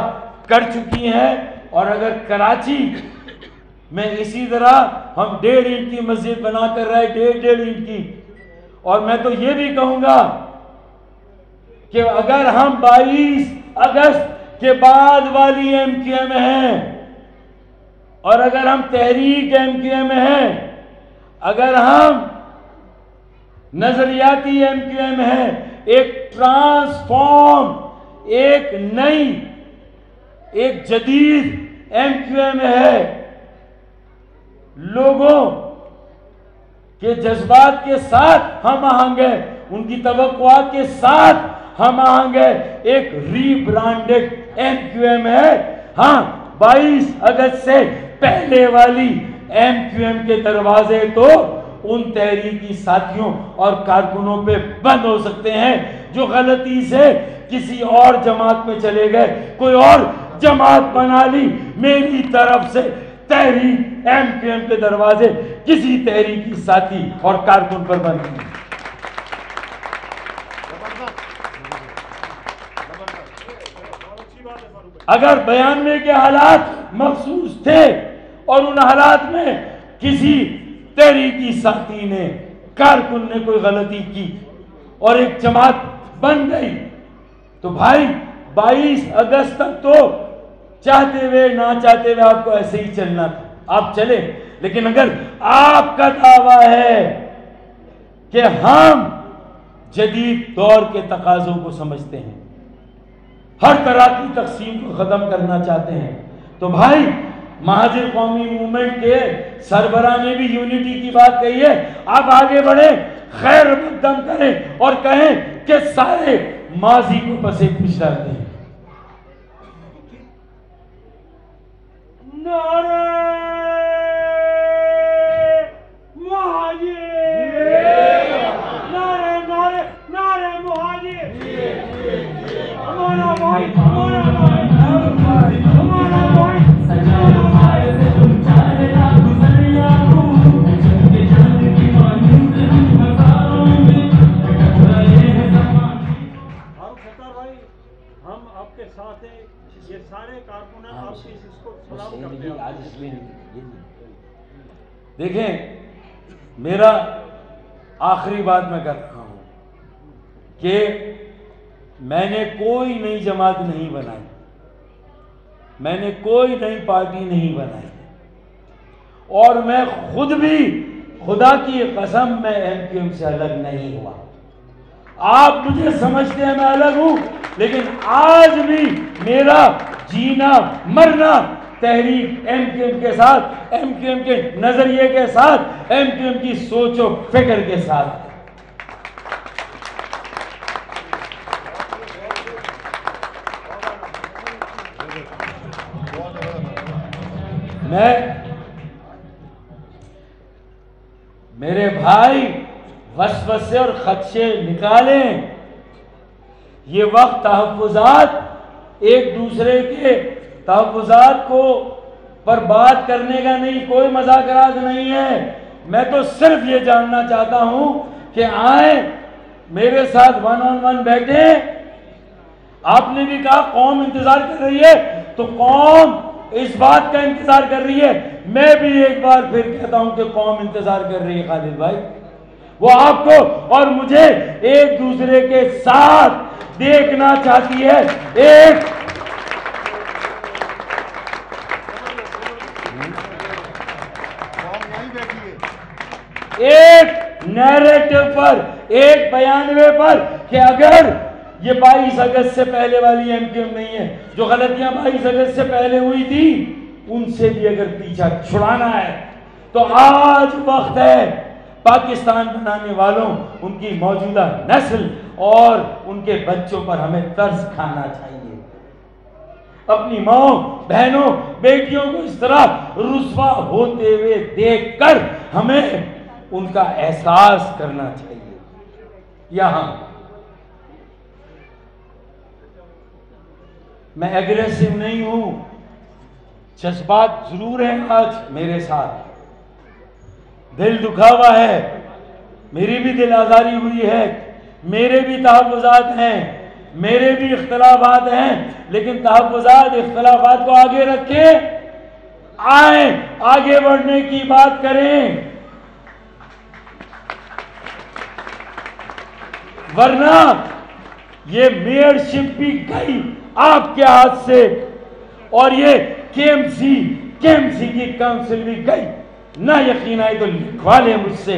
کر چکی ہیں، اور اگر کراچی میں اسی طرح ہم 1.5 انچ کی مسجد بنا کر رہے 1.5 انچ کی، اور میں تو یہ بھی کہوں گا کہ اگر ہم 22 اگست کے بعد والی ایم کیو ایم ہیں، اور اگر ہم تحریک ایم کیو ایم ہیں، اگر ہم نظریاتی ایم کیو ایم ہیں، ایک ٹرانسفارم، ایک نئی، ایک جدید ایم کیو ایم ہے، لوگوں کے جذبات کے ساتھ ہم آہنگ ہے، ان کی توقعات کے ساتھ ہم آہنگ ہے، ایک ری برانڈڈ ایم کیو ایم ہے۔ ہاں، 22 اگست سے پہلے والی ایم کیو ایم کے دروازے تو ان تحریکی ساتھیوں اور کارکنوں پہ بند ہو سکتے ہیں جو غلطی سے کسی اور جماعت میں چلے گئے، کوئی اور جماعت بنا لی۔ میری طرف سے تحریک ایم کیو ایم کے دروازے کسی تحریکی ساتھی اور کارکن پر بند نہیں۔ اگر بیانیے کے حالات مخصوص تھے اور ان حالات میں کسی تحریکی ساتھی نے، کارکن نے کوئی غلطی کی اور ایک جماعت بن گئی، تو بھائی 22 اگست تک تو چاہتے ہوئے نہ چاہتے ہوئے آپ کو ایسے ہی چلنا تھا، آپ چلے۔ لیکن اگر آپ کا دعویٰ ہے کہ ہم جدید دور کے تقاضوں کو سمجھتے ہیں، ہر طرح کی تقسیم کو ختم کرنا چاہتے ہیں، تو بھائی مہاجر قومی موومنٹ کے سربراہ نے بھی یونٹی کی بات کہی ہے، آپ آگے بڑھیں، خیر مقدم کریں اور کہیں کہ سارے ماضی کو پسے پیش ڈال دیں۔ نعرہ مہاجر، نعرہ نعرہ نعرہ مہاجر، ہمارا بھائی، ہمارا بھائی، ہمارا بھائی، ہم آپ کے ساتھ ہیں، یہ سارے کارکنان آپ کی اس کو سلام کرتے ہیں۔ دیکھیں، میرا آخری بات میں کر رہا ہوں کہ میں نے کوئی نئی جماعت نہیں بنائی، میں نے کوئی نئی پارٹی نہیں بنائی، اور میں خود بھی خدا کی قسم میں ایم کیو ایم سے الگ نہیں ہوا۔ آپ مجھے سمجھتے ہیں میں الگ ہوں، لیکن آج بھی میرا جینا مرنا تحریک ایم کیو ایم کے ساتھ، ایم کیو ایم کے نظریے کے ساتھ، ایم کیو ایم کی سوچ و فکر کے ساتھ ہے۔ میرے بھائی وسوسے اور خدشے نکالیں، یہ وقت تحفظات، ایک دوسرے کے تحفظات کو پر بات کرنے کا نہیں، کوئی مذاکرات نہیں ہے۔ میں تو صرف یہ جاننا چاہتا ہوں کہ آئیں میرے ساتھ 1 on 1 بیٹھے. آپ نے بھی کہا قوم انتظار کر رہی ہے، تو قوم اس بات کا انتظار کر رہی ہے. میں بھی ایک بار پھر کہتا ہوں کہ قوم انتظار کر رہی ہے خالد بھائی. وہ آپ کو اور مجھے ایک دوسرے کے ساتھ دیکھنا چاہتی ہے. ایک نیریٹو پر، ایک بیانوے پر کہ اگر یہ 22 اگست سے پہلے والی ایم کیو ایم نہیں ہے، جو غلطیاں 22 اگست سے پہلے ہوئی تھی ان سے بھی اگر پیچھا چھڑانا ہے تو آج وقت ہے. پاکستان بنانے والوں، ان کی موجودہ نسل اور ان کے بچوں پر ہمیں ترس کھانا چاہیے. اپنی ماں، بہنوں، بیٹیوں کو اس طرح رسوا ہوتے ہوئے دیکھ کر ہمیں ان کا احساس کرنا چاہیے. یہاں میں ایگریسو نہیں ہوں، جذبات ضرور ہیں آج میرے ساتھ. دل دکھا ہوا ہے، میری بھی دل آزاری ہوئی ہے، میرے بھی تحفظات ہیں، میرے بھی اختلافات ہیں، لیکن تحفظات اختلافات کو آگے رکھیں، آئیں آگے بڑھنے کی بات کریں. ورنہ یہ میئرشپ بھی گئی آپ کے ہاتھ سے، اور یہ کے ایم سی کی کاؤنسل بھی گئی. نہ یقین آئے تو لکھوا لیں مجھ سے،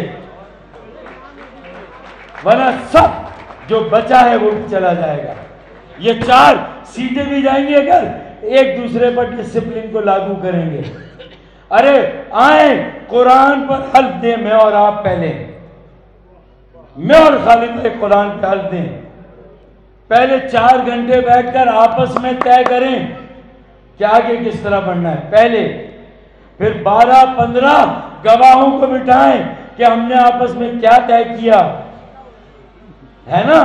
ورنہ سب جو بچا ہے وہ بھی چلا جائے گا. یہ 4 سیٹیں بھی جائیں گی اگر ایک دوسرے پر ڈسپلن کو لاگو کریں گے. ارے آئیں قرآن پر حلف دیں، میں اور آپ پہلے، میں اور خالد بھائی قرآن پہ حلف دیں. پہلے 4 گھنٹے بیٹھ کر آپس میں طے کریں کہ آگے کس طرح بڑھنا ہے پہلے. پھر 12-15 گواہوں کو بٹھائیں کہ ہم نے آپس میں کیا طے کیا ہے نا.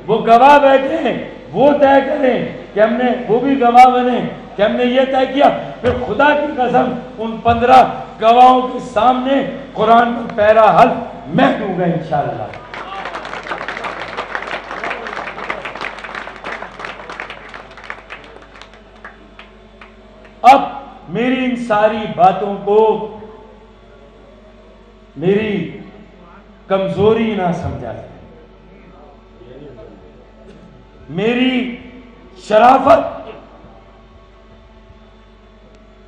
وہ گواہ بیٹھیں، وہ طے کریں کہ ہم نے، وہ بھی گواہ بنے کہ ہم نے یہ طے کیا. پھر خدا کی قسم ان 15 گواہوں کے سامنے قرآن پر پہلا حلف میں دوں گا انشاءاللہ. اب میری ان ساری باتوں کو میری کمزوری نہ سمجھا جائے، میری شرافت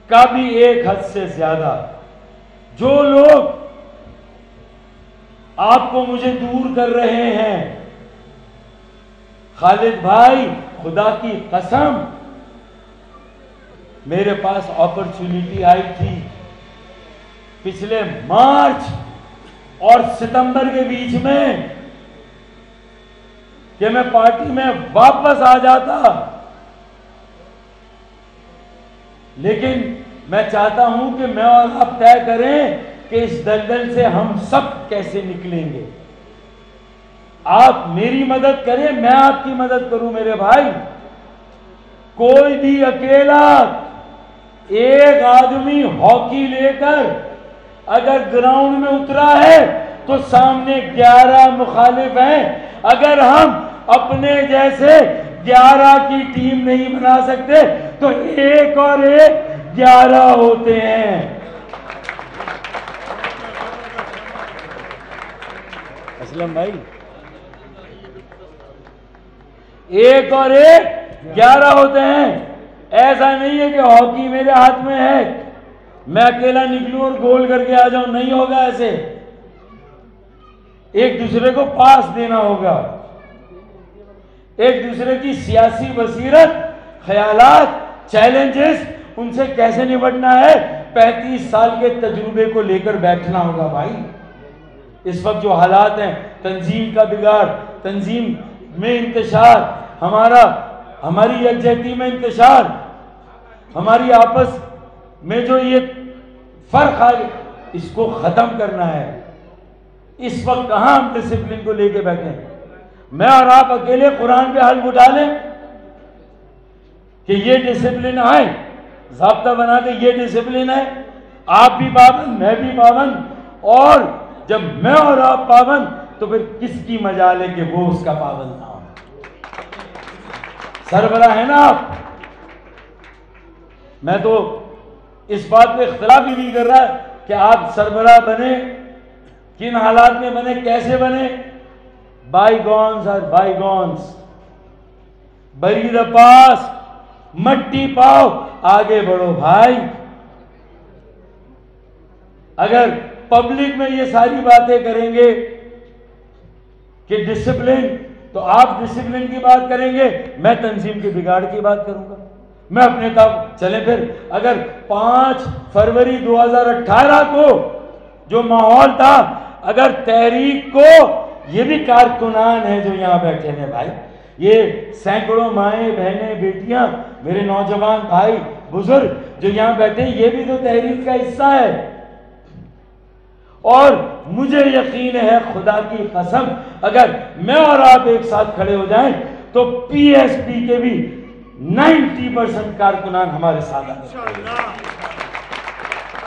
کا بھی ایک حد سے زیادہ. جو لوگ آپ کو مجھے دور کر رہے ہیں، خالد بھائی خدا کی قسم میرے پاس اپرچونٹی آئی تھی پچھلے مارچ اور ستمبر کے بیچ میں کہ میں پارٹی میں واپس آ جاتا، لیکن میں چاہتا ہوں کہ میں اور آپ طے کریں کہ اس دلدل سے ہم سب کیسے نکلیں گے. آپ میری مدد کریں، میں آپ کی مدد کروں. میرے بھائی کوئی بھی اکیلا ایک آدمی ہاکی لے کر اگر گراؤنڈ میں اترا ہے تو سامنے 11 مخالف ہیں. اگر ہم اپنے جیسے 11 کی ٹیم نہیں بنا سکتے تو ایک اور ایک 11 ہوتے ہیں. اسلم بھائی ایک اور ایک 11 ہوتے ہیں. ایسا نہیں ہے کہ ہاکی میرے ہاتھ میں ہے میں اکیلا نکلوں اور گول کر کے آ جاؤں، نہیں ہوگا ایسے. ایک دوسرے کو پاس دینا ہوگا، ایک دوسرے کی سیاسی بصیرت، خیالات، چیلنجز، ان سے کیسے نمٹنا ہے 35 سال کے تجربے کو لے کر بیٹھنا ہوگا. بھائی اس وقت جو حالات ہیں، تنظیم کا بگاڑ، تنظیم میں انتشار، ہماری یکجہتی میں انتشار، ہماری آپس میں جو یہ فرق ہے اس کو ختم کرنا ہے. اس وقت کہاں ہم ڈسپلن کو لے کے بیٹھے ہیں؟ میں اور آپ اکیلے قرآن پہ حلف اٹھا لیں کہ یہ ڈسپلن آئے، ضابطہ بنا دے یہ ڈسپلن ہے، آپ بھی پابند میں بھی پابند، اور جب میں اور آپ پابند تو پھر کس کی مجال ہے کہ وہ اس کا پابند نہ ہو؟ سربراہ ہے نا آپ. میں تو اس بات پہ اختلاف ہی نہیں کر رہا کہ آپ سربراہ بنے، کن حالات میں بنے، کیسے بنے. بائی گونس اور بائی گونس، بری دا پاس، مٹی پاؤ، آگے بڑھو بھائی. اگر پبلک میں یہ ساری باتیں کریں گے کہ ڈسپلن، تو آپ ڈسپلن کی بات کریں گے، میں تنظیم کے بگاڑ کی بات کروں گا. میں اپنے تب چلے پھر اگر 5 فروری 2018 کو جو ماحول تھا، اگر تحریک کو، یہ بھی کارکنان ہیں جو یہاں بیٹھے ہیں بھائی، یہ سینکڑوں مائیں بہنیں بیٹیاں، میرے نوجوان بھائی بزرگ جو یہاں بیٹھے ہیں، یہ بھی تو تحریک کا حصہ ہے. اور مجھے یقین ہے خدا کی قسم، اگر میں اور آپ ایک ساتھ کھڑے ہو جائیں تو پی ایس پی کے بھی 90% کارکنان ہمارے ساتھ ہیں.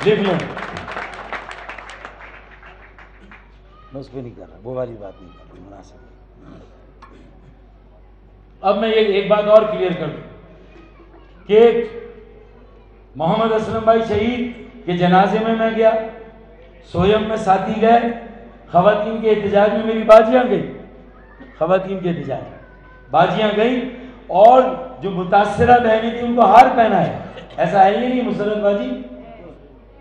لکھ لیں، میں اس پہ نہیں کر رہا، وہ والی بات نہیں کر رہا، مناسب. اب میں یہ ایک بات اور کلیئر کر دوں کہ محمد اسلم بھائی شہید کے جنازے میں گیا، سویم میں ساتھی گئے، خواتین کے احتجاج میں میری باجیاں گئی، خواتین کے احتجاج باجیاں گئیں، اور جو متاثرہ بہنیں تھیں ان کو ہار پہنا ہے. ایسا ہے ہی نہیں. مسرت باجی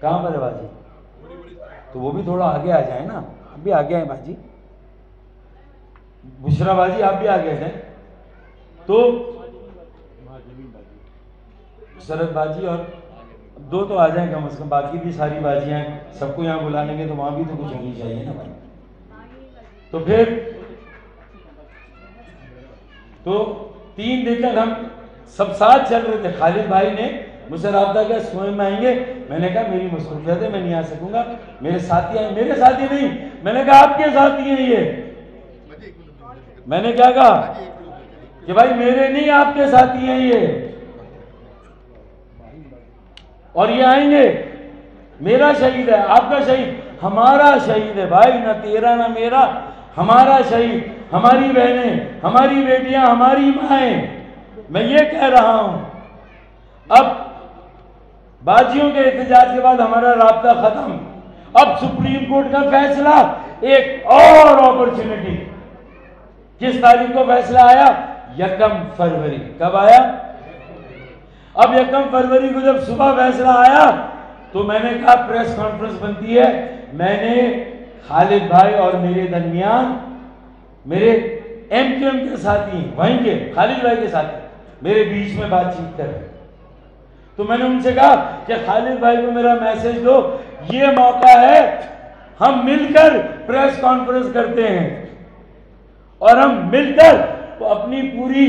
کہاں پر ہے باجی؟ تو وہ بھی تھوڑا آگے آ جائیں نا، آپ بھی آگے آئیں باجی. بشرا باجی آپ بھی آگے جائیں. تو مسرت باجی اور 2 تو آ جائیں کم از کم، باقی بھی ساری باجیاں ہیں، سب کو یہاں بلا لیں گے تو وہاں بھی تو کچھ ہونی چاہیے نا بھائی. تو پھر 3 دن تک ہم سب ساتھ چل رہے تھے. خالد بھائی نے مجھ سے رابطہ کیا، سوئم میں آئیں گے؟ میں نے کہا میری مصروفیت ہے، میں نہیں آ سکوں گا، میرے ساتھی آئیں. میرے ساتھی نہیں، میں نے کہا آپ کے ساتھی ہیں یہ. میں نے کیا کہا کہ بھائی میرے نہیں، آپ کے ساتھی ہیں یہ، اور یہ آئیں گے. میرا شہید ہے، آپ کا شہید، ہمارا شہید ہے بھائی، نہ تیرا نہ میرا، ہمارا شہید، ہماری بہنیں، ہماری بیٹیاں، ہماری مائیں. میں یہ کہہ رہا ہوں. اب باجیوں کے احتجاج کے بعد ہمارا رابطہ ختم. اب سپریم کورٹ کا فیصلہ، ایک اور اپرچونٹی. کس تاریخ کو فیصلہ آیا؟ 1 فروری. کب آیا؟ اب 1 فروری کو جب صبح فیصلہ آیا تو میں نے کہا پریس کانفرنس بنتی ہے. میں نے خالد بھائی اور میرے درمیان، میرے ایم کیو ایم کے ساتھی وہیں کے خالد بھائی کے ساتھی میرے بیچ میں بات چیت کر رہے، تو میں نے ان سے کہا کہ خالد بھائی کو میرا میسج دو، یہ موقع ہے ہم مل کر پریس کانفرنس کرتے ہیں اور ہم مل کر اپنی پوری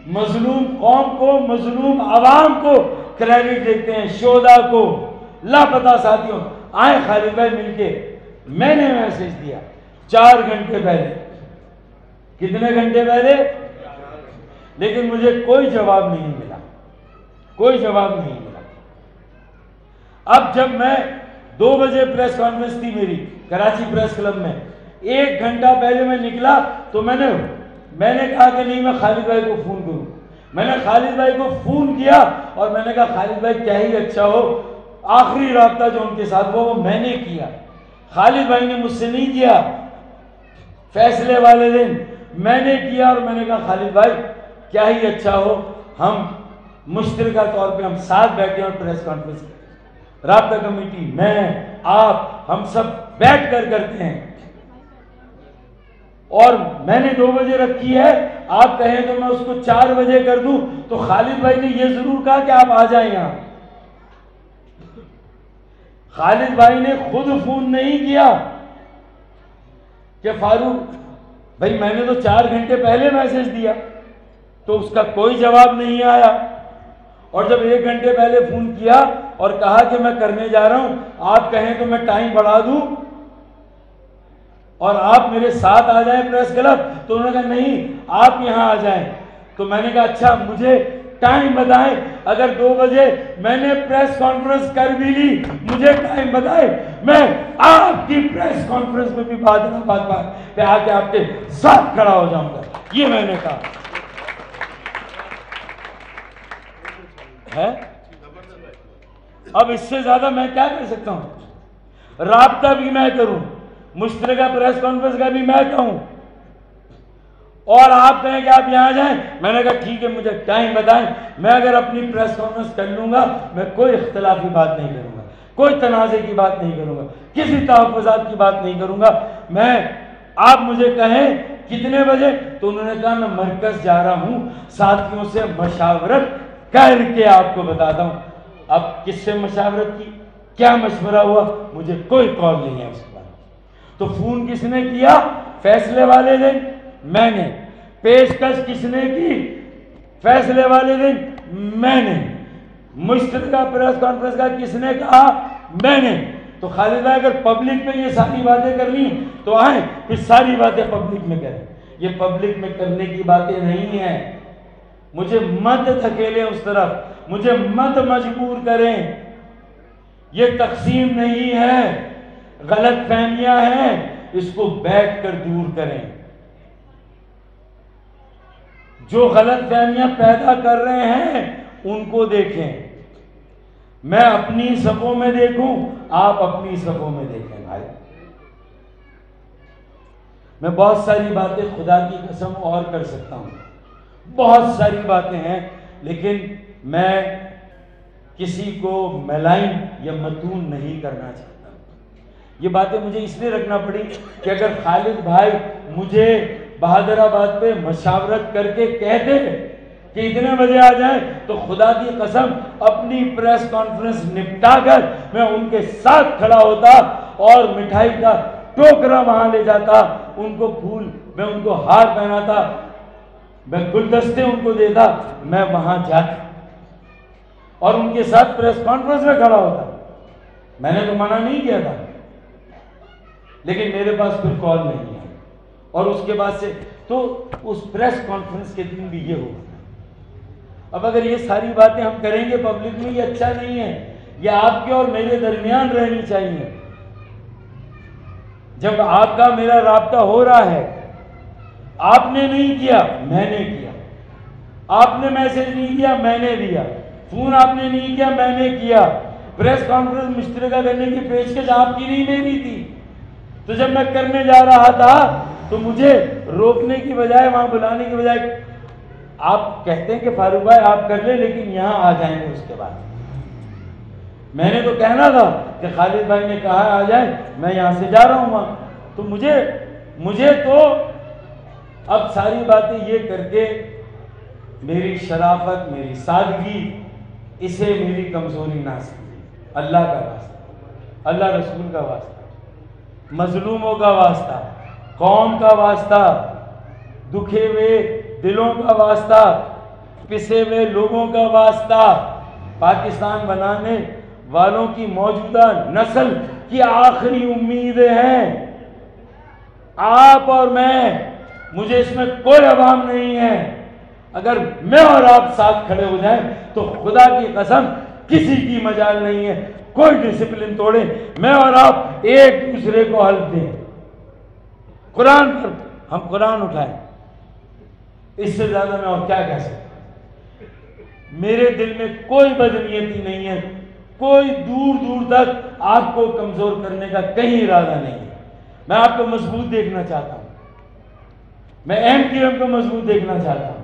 مظلوم قوم کو، مظلوم عوام کو کریڈٹ دیتے ہیں، شہداء کو، لاپتہ ساتھیوں. آئے خالد بھائی مل کے. میں نے میسج دیا 4 گھنٹے پہلے. کتنے گھنٹے پہلے؟ لیکن مجھے کوئی جواب نہیں ملا، کوئی جواب نہیں ملا. اب جب میں 2 بجے پریس کانفرنس تھی میری کراچی پریس کلب میں، 1 گھنٹہ پہلے میں نکلا تو میں نے کہا کہ نہیں، میں خالد بھائی کو فون کروں. میں نے خالد بھائی کو فون کیا اور میں نے کہا خالد بھائی کیا ہی اچھا ہو، آخری رابطہ جو ان کے ساتھ وہ میں نے کیا، خالد بھائی نے مجھ سے نہیں کیا. فیصلے والے دن میں نے کیا اور میں نے کہا خالد بھائی کیا ہی اچھا ہو، ہم مشترکہ طور پہ ہم ساتھ بیٹھے اور پریس کانفرنس کریں. رابطہ کمیٹی، میں، آپ، ہم سب بیٹھ کر کرتے ہیں. اور میں نے 2 بجے رکھی ہے، آپ کہیں تو میں اس کو 4 بجے کر دوں. تو خالد بھائی نے یہ ضرور کہا کہ آپ آ جائیں یہاں. خالد بھائی نے خود فون نہیں کیا کہ فاروق بھائی میں نے تو 4 گھنٹے پہلے میسج دیا، تو اس کا کوئی جواب نہیں آیا. اور جب 1 گھنٹے پہلے فون کیا اور کہا کہ میں کرنے جا رہا ہوں، آپ کہیں تو میں ٹائم بڑھا دوں اور آپ میرے ساتھ آ جائیں پریس کلب، تو انہوں نے کہا نہیں آپ یہاں آ جائیں. تو میں نے کہا اچھا مجھے ٹائم بتائیں. اگر 2 بجے میں نے پریس کانفرنس کر بھی لی, مجھے ٹائم بتائے, میں آپ کی پریس کانفرنس میں بھی بات پہ آ کے آپ کے ساتھ کھڑا ہو جاؤں گا. یہ میں نے کہا ہے. اب اس سے زیادہ میں کیا کر سکتا ہوں؟ رابطہ بھی میں کروں, مشترکہ پریس کانفرنس کا بھی میں کہوں, اور آپ کہیں کہ آپ یہاں جائیں. میں نے کہا ٹھیک ہے, مجھے ٹائم بتائیں. میں اگر اپنی پریس کانفرنس کر لوں گا, میں کوئی اختلافی بات نہیں کروں گا, کوئی تنازع کی بات نہیں کروں گا, کسی تحفظات کی بات نہیں کروں گا. آپ مجھے کہیں کتنے بجے, تو انہوں نے کہا میں مرکز جا رہا ہوں, ساتھیوں سے مشاورت کر کے آپ کو بتاتا ہوں. اب کس سے مشاورت کی, کیا مشورہ ہوا, مجھے کوئی کال نہیں ہے اس کے بارے میں. تو فون کس نے کیا فیصلے والے دن؟ میں نے. پیشکش کس نے کی فیصلے والے دن؟ میں نے. مشترکہ پریس کانفرنس کا کس نے کہا؟ میں نے. تو خالد بھائی اگر پبلک میں یہ ساری باتیں کرنی تو آئیں, پھر ساری باتیں پبلک میں کریں. یہ پبلک میں کرنے کی باتیں نہیں ہیں. مجھے مت دھکیلیں اس طرف, مجھے مت مجبور کریں. یہ تقسیم نہیں ہے, غلط فہمیاں ہیں, اس کو بیٹھ کر دور کریں. جو غلط فہمیاں پیدا کر رہے ہیں ان کو دیکھیں. میں اپنی صفوں میں دیکھوں, آپ اپنی صفوں میں دیکھیں. بھائی میں بہت ساری باتیں خدا کی قسم اور کر سکتا ہوں, بہت ساری باتیں ہیں, لیکن میں کسی کو ملائن یا متون نہیں کرنا چاہتا. یہ باتیں مجھے اس لیے رکھنا پڑی کہ اگر خالد بھائی مجھے بہادر آباد پہ مشاورت کر کے کہتے کہ اتنے بجے آ جائیں, تو خدا کی قسم اپنی پریس کانفرنس نپٹا کر میں ان کے ساتھ کھڑا ہوتا اور مٹھائی کا ٹوکرا وہاں لے جاتا, ان کو پھول, میں ان کو ہار پہناتا, میں گلدستے ان کو دیتا, میں وہاں جاتا اور ان کے ساتھ پریس کانفرنس میں کھڑا ہوتا. میں نے تو منع نہیں کیا تھا, لیکن میرے پاس پھر کال نہیں ہے. اور اس کے بعد سے تو اس پریس کانفرنس کے دن بھی یہ ہوگا. اب اگر یہ ساری باتیں ہم کریں گے پبلک میں, یہ اچھا نہیں ہے. یہ آپ کے اور میرے درمیان رہنی چاہیے. جب آپ کا میرا رابطہ ہو رہا ہے, آپ نے نہیں کیا, میں نے کیا. آپ نے میسج نہیں کیا, میں نے دیا. فون آپ نے نہیں کیا, میں نے کیا. پریس کانفرنس مشترکہ کرنے کی پیشکش آپ کی نہیں, میری تھی. تو جب میں کرنے جا رہا تھا تو مجھے روکنے کی بجائے, وہاں بلانے کی بجائے, آپ کہتے ہیں کہ فاروق بھائی آپ کر لیں لیکن یہاں آ جائیں گے اس کے بعد. میں نے تو کہنا تھا کہ خالد بھائی نے کہا آ جائیں, میں یہاں سے جا رہا ہوں وہاں. تو مجھے تو اب ساری باتیں یہ کر کے میری شرافت, میری سادگی, اسے میری کمزوری نہ سمجھیں. اللہ کا واسطہ, اللہ رسول کا واسطہ, مظلوموں کا واسطہ, قوم کا واسطہ, دکھے ہوئے دلوں کا واسطہ, پسے ہوئے لوگوں کا واسطہ, پاکستان بنانے والوں کی موجودہ نسل کی آخری امیدیں ہیں آپ اور میں. مجھے اس میں کوئی عوام نہیں ہے. اگر میں اور آپ ساتھ کھڑے ہو جائیں تو خدا کی قسم کسی کی مجال نہیں ہے کوئی ڈسپلن توڑے. میں اور آپ ایک دوسرے کو حلف دیں, قرآن پر ہم قرآن اٹھائیں. اس سے زیادہ میں اور کیا کہہ سکتا. میرے دل میں کوئی بدنیتی نہیں ہے, کوئی دور دور تک آپ کو کمزور کرنے کا کہیں ارادہ نہیں ہے. میں آپ کو مضبوط دیکھنا چاہتا ہوں, میں ایم کیو ایم کو مضبوط دیکھنا چاہتا ہوں.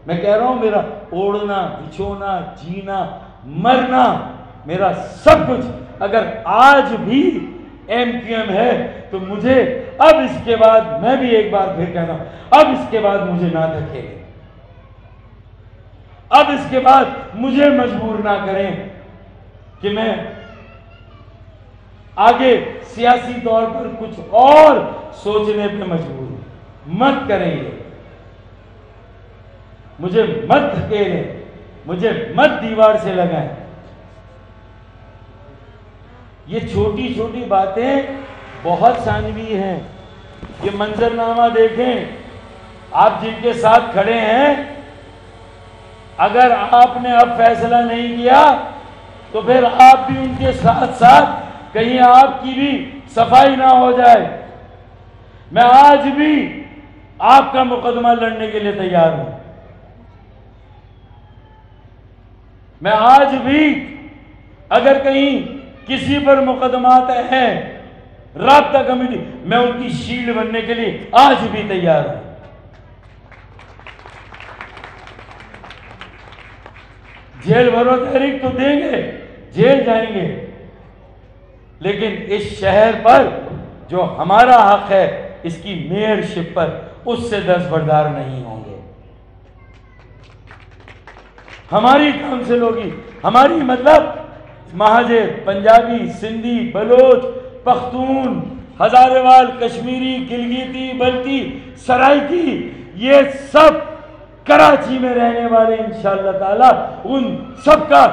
میں کہہ رہا ہوں میرا اوڑھنا, بچھونا, جینا, مرنا, میرا سب کچھ اگر آج بھی ایم کیو ایم ہے تو مجھے اب اس کے بعد, میں بھی ایک بار پھر کہہ رہا ہوں, اب اس کے بعد مجھے نہ دھکیلیں, اب اس کے بعد مجھے مجبور نہ کریں کہ میں آگے سیاسی طور پر کچھ اور سوچنے پہ مجبور ہوں. مت کریں یہ, مجھے مت دھکیلیں, مجھے مت دیوار سے لگائیں. یہ چھوٹی چھوٹی باتیں بہت ثانوی ہیں. یہ منظرنامہ دیکھیں, آپ جن کے ساتھ کھڑے ہیں اگر آپ نے اب فیصلہ نہیں کیا تو پھر آپ بھی ان کے ساتھ ساتھ کہیں آپ کی بھی صفائی نہ ہو جائے۔ میں آج بھی آپ کا مقدمہ لڑنے کے لیے تیار ہوں۔ میں آج بھی اگر کہیں کسی پر مقدمات ہیں رابطہ کمیٹی، میں ان کی شیلڈ بننے کے لیے آج بھی تیار ہوں۔ جیل بھرو تحریک تو دیں گے، جیل جائیں گے، لیکن اس شہر پر جو ہمارا حق ہے، اس کی میئر شپ پر، اس سے دستبردار نہیں ہوں گے۔ ہماری کونسل ہوگی، ہماری مطلب مہاجر، پنجابی، سندھی، بلوچ، پختون، ہزارے وال، کشمیری، گلگیتی، بلٹی، سرائکی، یہ سب کراچی میں رہنے والے انشاءاللہ تعالی ان سب کا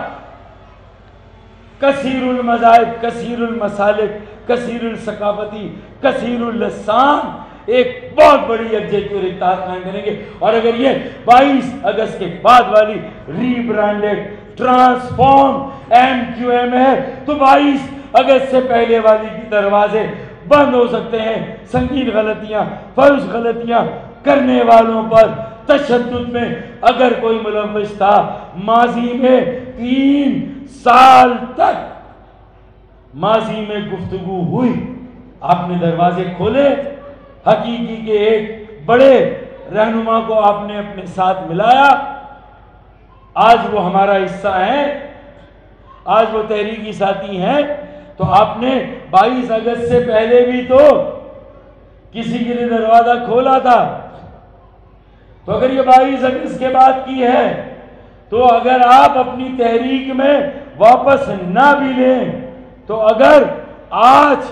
کثیر المذاہب، کثیر المسالک، کثیر الثقافتی، کثیر اللسان ایک بہت بڑی یکجہتی اور اتحاد قائم کریں گے۔ اور اگر یہ 22 اگست کے بعد والی ری برانڈڈ ٹرانسفارم MQM ہے تو 22 اگست سے پہلے والی کی دروازے بند ہو سکتے ہیں۔ سنگین غلطیاں، فرض غلطیاں کرنے والوں پر تشدد میں اگر کوئی ملوث تھا، ماضی میں 3 سال تک ماضی میں گفتگو ہوئی، آپ نے دروازے کھولے، حقیقی کے ایک بڑے رہنما کو آپ نے اپنے ساتھ ملایا، آج وہ ہمارا حصہ ہیں، آج وہ تحریکی ساتھی ہیں، تو آپ نے 22 اگست سے پہلے بھی تو کسی کے لیے دروازہ کھولا تھا۔ تو اگر یہ 22 اگست کے بعد کی ہے تو اگر آپ اپنی تحریک میں واپس نہ بھی لیں تو اگر آج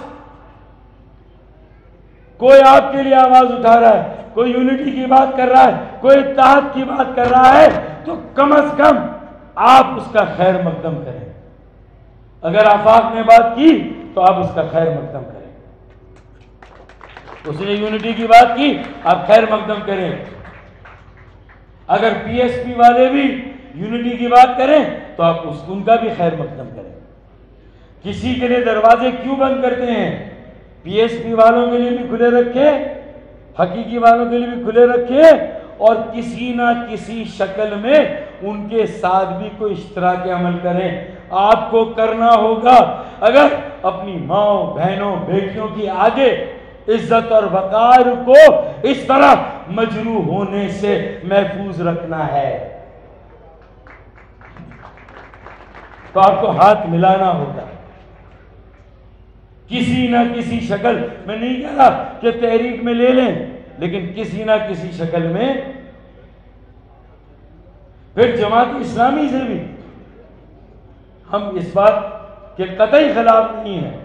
کوئی آپ کے لیے آواز اٹھا رہا ہے، کوئی یونٹی کی بات کر رہا ہے، کوئی اتحاد کی بات کر رہا ہے تو کم از کم آپ اس کا خیر مقدم کریں۔ اگر آفاق نے بات کی تو آپ اس کا خیر مقدم کریں، اس نے یونٹی کی بات کی آپ خیر مقدم کریں۔ اگر PSP والے بھی یونٹی کی بات کریں تو آپ ان کا بھی خیر مقدم کریں۔ کسی کے لیے دروازے کیوں بند کرتے ہیں؟ PSP والوں کے لیے بھی کھلے رکھیں، حقیقی والوں کے لیے بھی کھلے رکھیں، اور کسی نہ کسی شکل میں ان کے ساتھ بھی کوئی اشتراک عمل کریں۔ آپ کو کرنا ہوگا اگر اپنی ماں، بہنوں، بیٹیوں کی آگے عزت اور وقار کو اس طرح مجروح ہونے سے محفوظ رکھنا ہے تو آپ کو ہاتھ ملانا ہوگا کسی نہ کسی شکل میں۔ نہیں کہہ رہا کہ تحریک میں لے لیں، لیکن کسی نہ کسی شکل میں۔ پھر جماعت اسلامی سے بھی ہم اس بات کے قطعی خلاف نہیں ہیں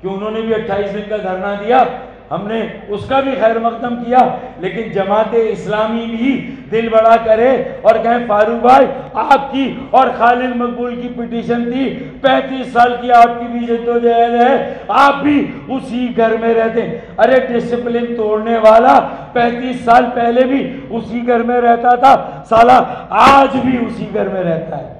کہ انہوں نے بھی 28 دن کا دھرنا دیا، ہم نے اس کا بھی خیر مقدم کیا، لیکن جماعت اسلامی بھی دل بڑا کرے اور کہیں فاروق بھائی آپ کی اور خالد مقبول کی پٹیشن تھی، 35 سال کی آپ کی بھی جدوجہد ہے، آپ بھی اسی گھر میں رہتے۔ ارے ڈسپلن توڑنے والا 35 سال پہلے بھی اسی گھر میں رہتا تھا، سالہ آج بھی اسی گھر میں رہتا ہے۔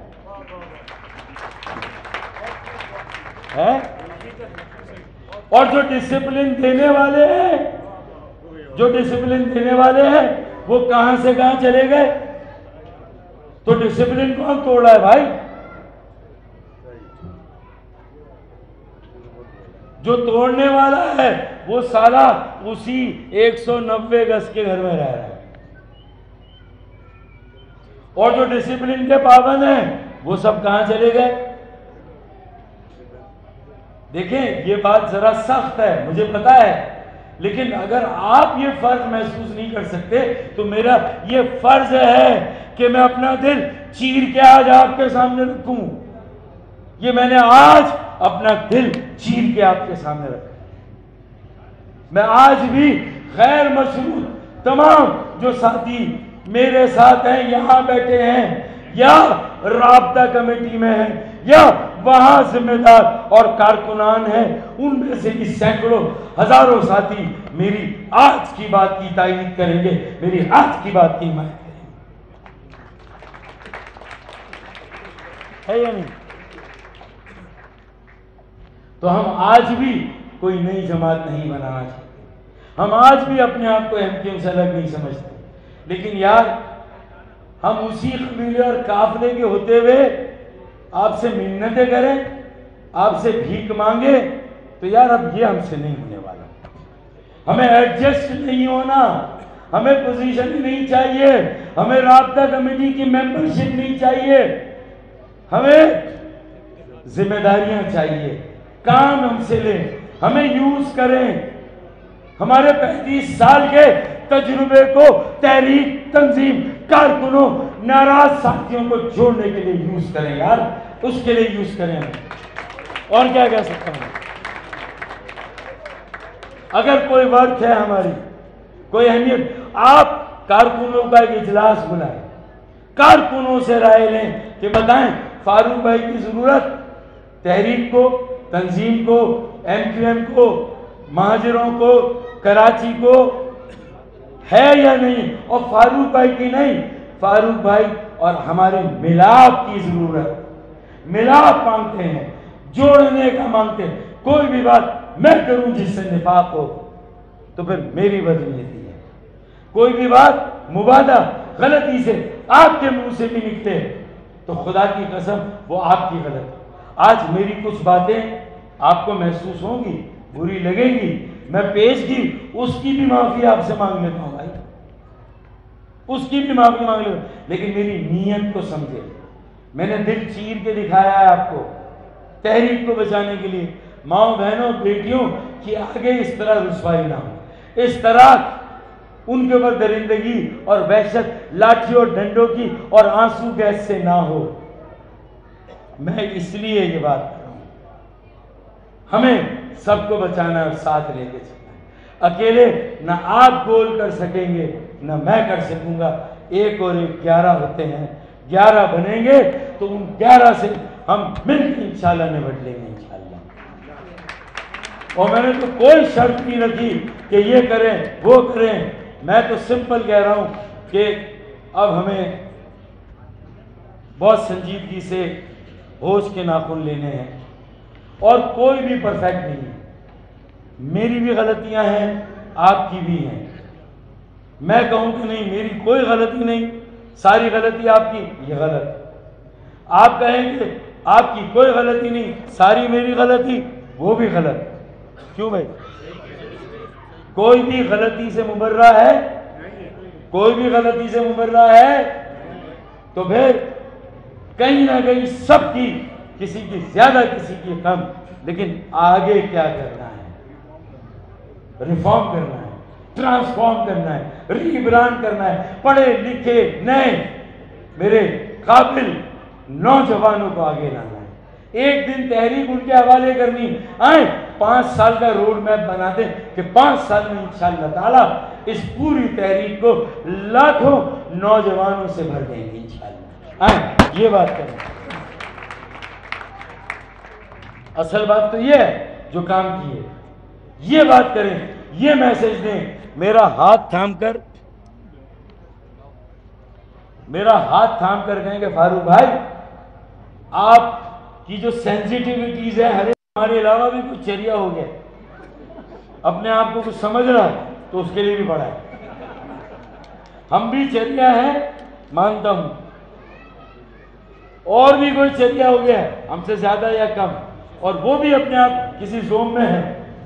اور جو ڈسپلن دینے والے ہیں، جو ڈسپلن دینے والے ہیں وہ کہاں سے کہاں چلے گئے؟ تو ڈسپلن کون توڑ رہا ہے بھائی؟ جو توڑنے والا ہے وہ سالہ اسی 190 گز کے گھر میں رہ رہا ہے، اور جو ڈسپلن کے پابند ہیں وہ سب کہاں چلے گئے؟ دیکھیں یہ بات ذرا سخت ہے، مجھے پتا ہے، لیکن اگر آپ یہ فرض محسوس نہیں کر سکتے تو میرا یہ فرض ہے کہ میں اپنا دل چیر کے آج آپ کے سامنے رکھوں۔ یہ میں نے آج اپنا دل چیر کے آپ کے سامنے رکھا۔ میں آج بھی غیر مشروط تمام جو ساتھی میرے ساتھ ہیں، یہاں بیٹھے ہیں یا رابطہ کمیٹی میں ہیں یا وہاں ذمہ دار اور کارکنان ہیں، ان میں سے بھی سینکڑوں ہزاروں ساتھی میری آج کی بات کی تائید کریں گے، میری آج کی بات کی حمایت کریں گے۔ ہے یا نہیں؟ تو ہم آج بھی کوئی نئی جماعت نہیں بنانا چاہتے، ہم آج بھی اپنے آپ کو MKM سے الگ نہیں سمجھتے، لیکن یار ہم اسی قبیلے اور قافلے کے ہوتے ہوئے آپ سے منتیں کریں، آپ سے بھیک مانگے، تو یار اب یہ ہم سے نہیں ہونے والا۔ ہمیں ایڈجسٹ نہیں ہونا، ہمیں پوزیشن نہیں چاہیے، ہمیں رابطہ کمیٹی کی ممبرشپ نہیں چاہیے، ہمیں ذمہ داریاں چاہیے، کام ہم سے لیں، ہمیں یوز کریں، ہمارے 35 سال کے تجربے کو تحریک، تنظیم، کارکنوں، ناراض ساتھیوں کو جوڑنے کے لیے یوز کریں یار، اس کے لیے یوز کریں۔ اور کیا کہہ سکتا ہوں؟ اگر کوئی ورک ہے ہماری، کوئی اہمیت، آپ کارکنوں کا ایک اجلاس بلائیں، کارکنوں سے رائے لیں کہ بتائیں فاروق بھائی کی ضرورت تحریک کو، تنظیم کو، MQM کو، مہاجروں کو، کراچی کو ہے یا نہیں، اور فاروق بھائی کی نہیں، فاروق بھائی اور ہمارے ملاپ کی ضرورت، ملاپ مانگتے ہیں، جوڑنے کا مانگتے ہیں۔ کوئی بھی بات میں کروں جس سے نفاق ہو تو پھر میری بدنیتی ہے، کوئی بھی بات مبادہ غلطی سے آپ کے منہ سے بھی نکلے تو خدا کی قسم وہ آپ کی غلط۔ آج میری کچھ باتیں آپ کو محسوس ہوں گی، بری لگے گی، میں پیش کی، اس کی بھی معافی آپ سے مانگ لیتا ہوں بھائی، اس کی بھی معافی مانگ لیتا ہوں، لیکن میری نیت کو سمجھے، میں نے دل چیر کے دکھایا ہے آپ کو تحریک کو بچانے کے لیے۔ ماؤں بہنوں بیٹیوں کی آگے اس طرح رسوائی نہ ہو، اس طرح ان کے اوپر درندگی اور وحشت، لاٹھی اور ڈنڈوں کی اور آنسو گیس سے نہ ہو۔ میں اس لیے یہ بات کر رہا ہوں، ہمیں سب کو بچانا ہے اور ساتھ لے کے چلنا ہے۔ اکیلے نہ آپ گول کر سکیں گے نہ میں کر سکوں گا، ایک اور ایک 11 ہوتے ہیں، 11 بنیں گے تو ان 11 سے ہم مل کے انشاءاللہ نبٹ لیں گے انشاءاللہ۔ اور میں نے تو کوئی شرط نہیں رکھی کہ یہ کریں وہ کریں، میں تو سمپل کہہ رہا ہوں کہ اب ہمیں بہت سنجیدگی سے ہوش کے ناخن لینے ہیں، اور کوئی بھی پرفیکٹ نہیں ہے، میری بھی غلطیاں ہیں، آپ کی بھی ہیں۔ میں کہوں کہ نہیں میری کوئی غلطی نہیں، ساری غلطی آپ کی، یہ غلط۔ آپ کہیں کہ آپ کی کوئی غلطی نہیں، ساری میری غلطی، وہ بھی غلط۔ کیوں بھائی؟ کوئی بھی غلطی سے مبرہ ہے؟ کوئی بھی غلطی سے مبرہ ہے؟ تو پھر کہیں نہ کہیں سب کی، کسی کی زیادہ کسی کی کم، لیکن آگے کیا کرنا ہے؟ ریفارم کرنا ہے، ٹرانسفارم کرنا ہے، ری برانڈ کرنا ہے، پڑھے لکھے نئے میرے قابل نوجوانوں کو آگے لانا ہے۔ ایک دن تحریک ان کے حوالے کرنی، آئیں 5 سال کا روڈ میپ بنا دیں کہ 5 سال میں انشاءاللہ تعالیٰ اس پوری تحریک کو لاکھوں نوجوانوں سے بھر دیں گے انشاءاللہ۔ آئیں یہ بات کریں، اصل بات تو یہ ہے جو کام کی ہے، یہ بات کریں، یہ میسج دیں۔ میرا ہاتھ تھام کر کہیں کہ فاروق بھائی آپ کی جو سینسیٹیوٹیز ہے، ہمارے علاوہ بھی کچھ چریا ہو گیا، اپنے آپ کو کچھ سمجھ رہا تو اس کے لیے بھی بڑا ہے، ہم بھی چریا ہیں مانتا ہوں، اور بھی کوئی چریا ہو گیا ہے ہم سے زیادہ یا کم، اور وہ بھی اپنے آپ کسی زوم میں ہے،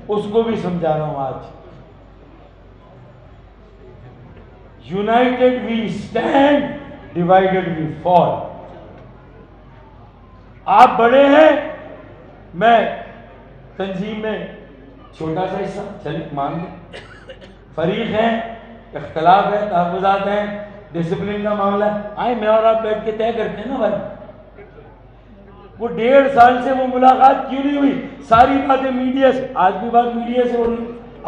اس کو بھی سمجھا رہا ہوں آج۔ یونائٹڈ وی اسٹینڈ، ڈیوائیڈڈ وی فال۔ آپ بڑے ہیں، میں تنظیم میں چھوٹا سا حصہ، چل مان لیں، فریق ہیں، اختلاف ہے، تحفظات ہیں، ڈسپلن کا معاملہ ہے، آئیں میں اور آپ بیٹھ کے طے کرتے ہیں نا بھائی۔ وہ 1.5 سال سے وہ ملاقات کیوں نہیں ہوئی؟ ساری باتیں میڈیا سے، آج بھی بات میڈیا سے ہو رہی،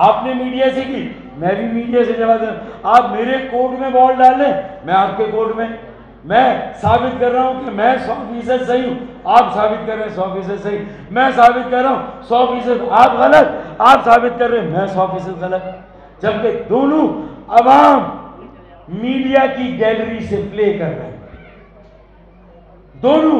آپ نے میڈیا سے کی، میں بھی میڈیا سے جواب دوں۔ آپ میرے کورٹ میں بال ڈال لیں، میں آپ کے کورٹ میں، میں ثابت کر رہا ہوں کہ میں 100% صحیح ہوں، آپ ثابت کر رہے ہیں 100% صحیح، میں ثابت کر رہا ہوں 100% آپ غلط، آپ ثابت کر رہے ہیں میں 100% غلط، جبکہ دونوں عوام میڈیا کی گیلری سے پلے کر رہے ہیں، دونوں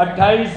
28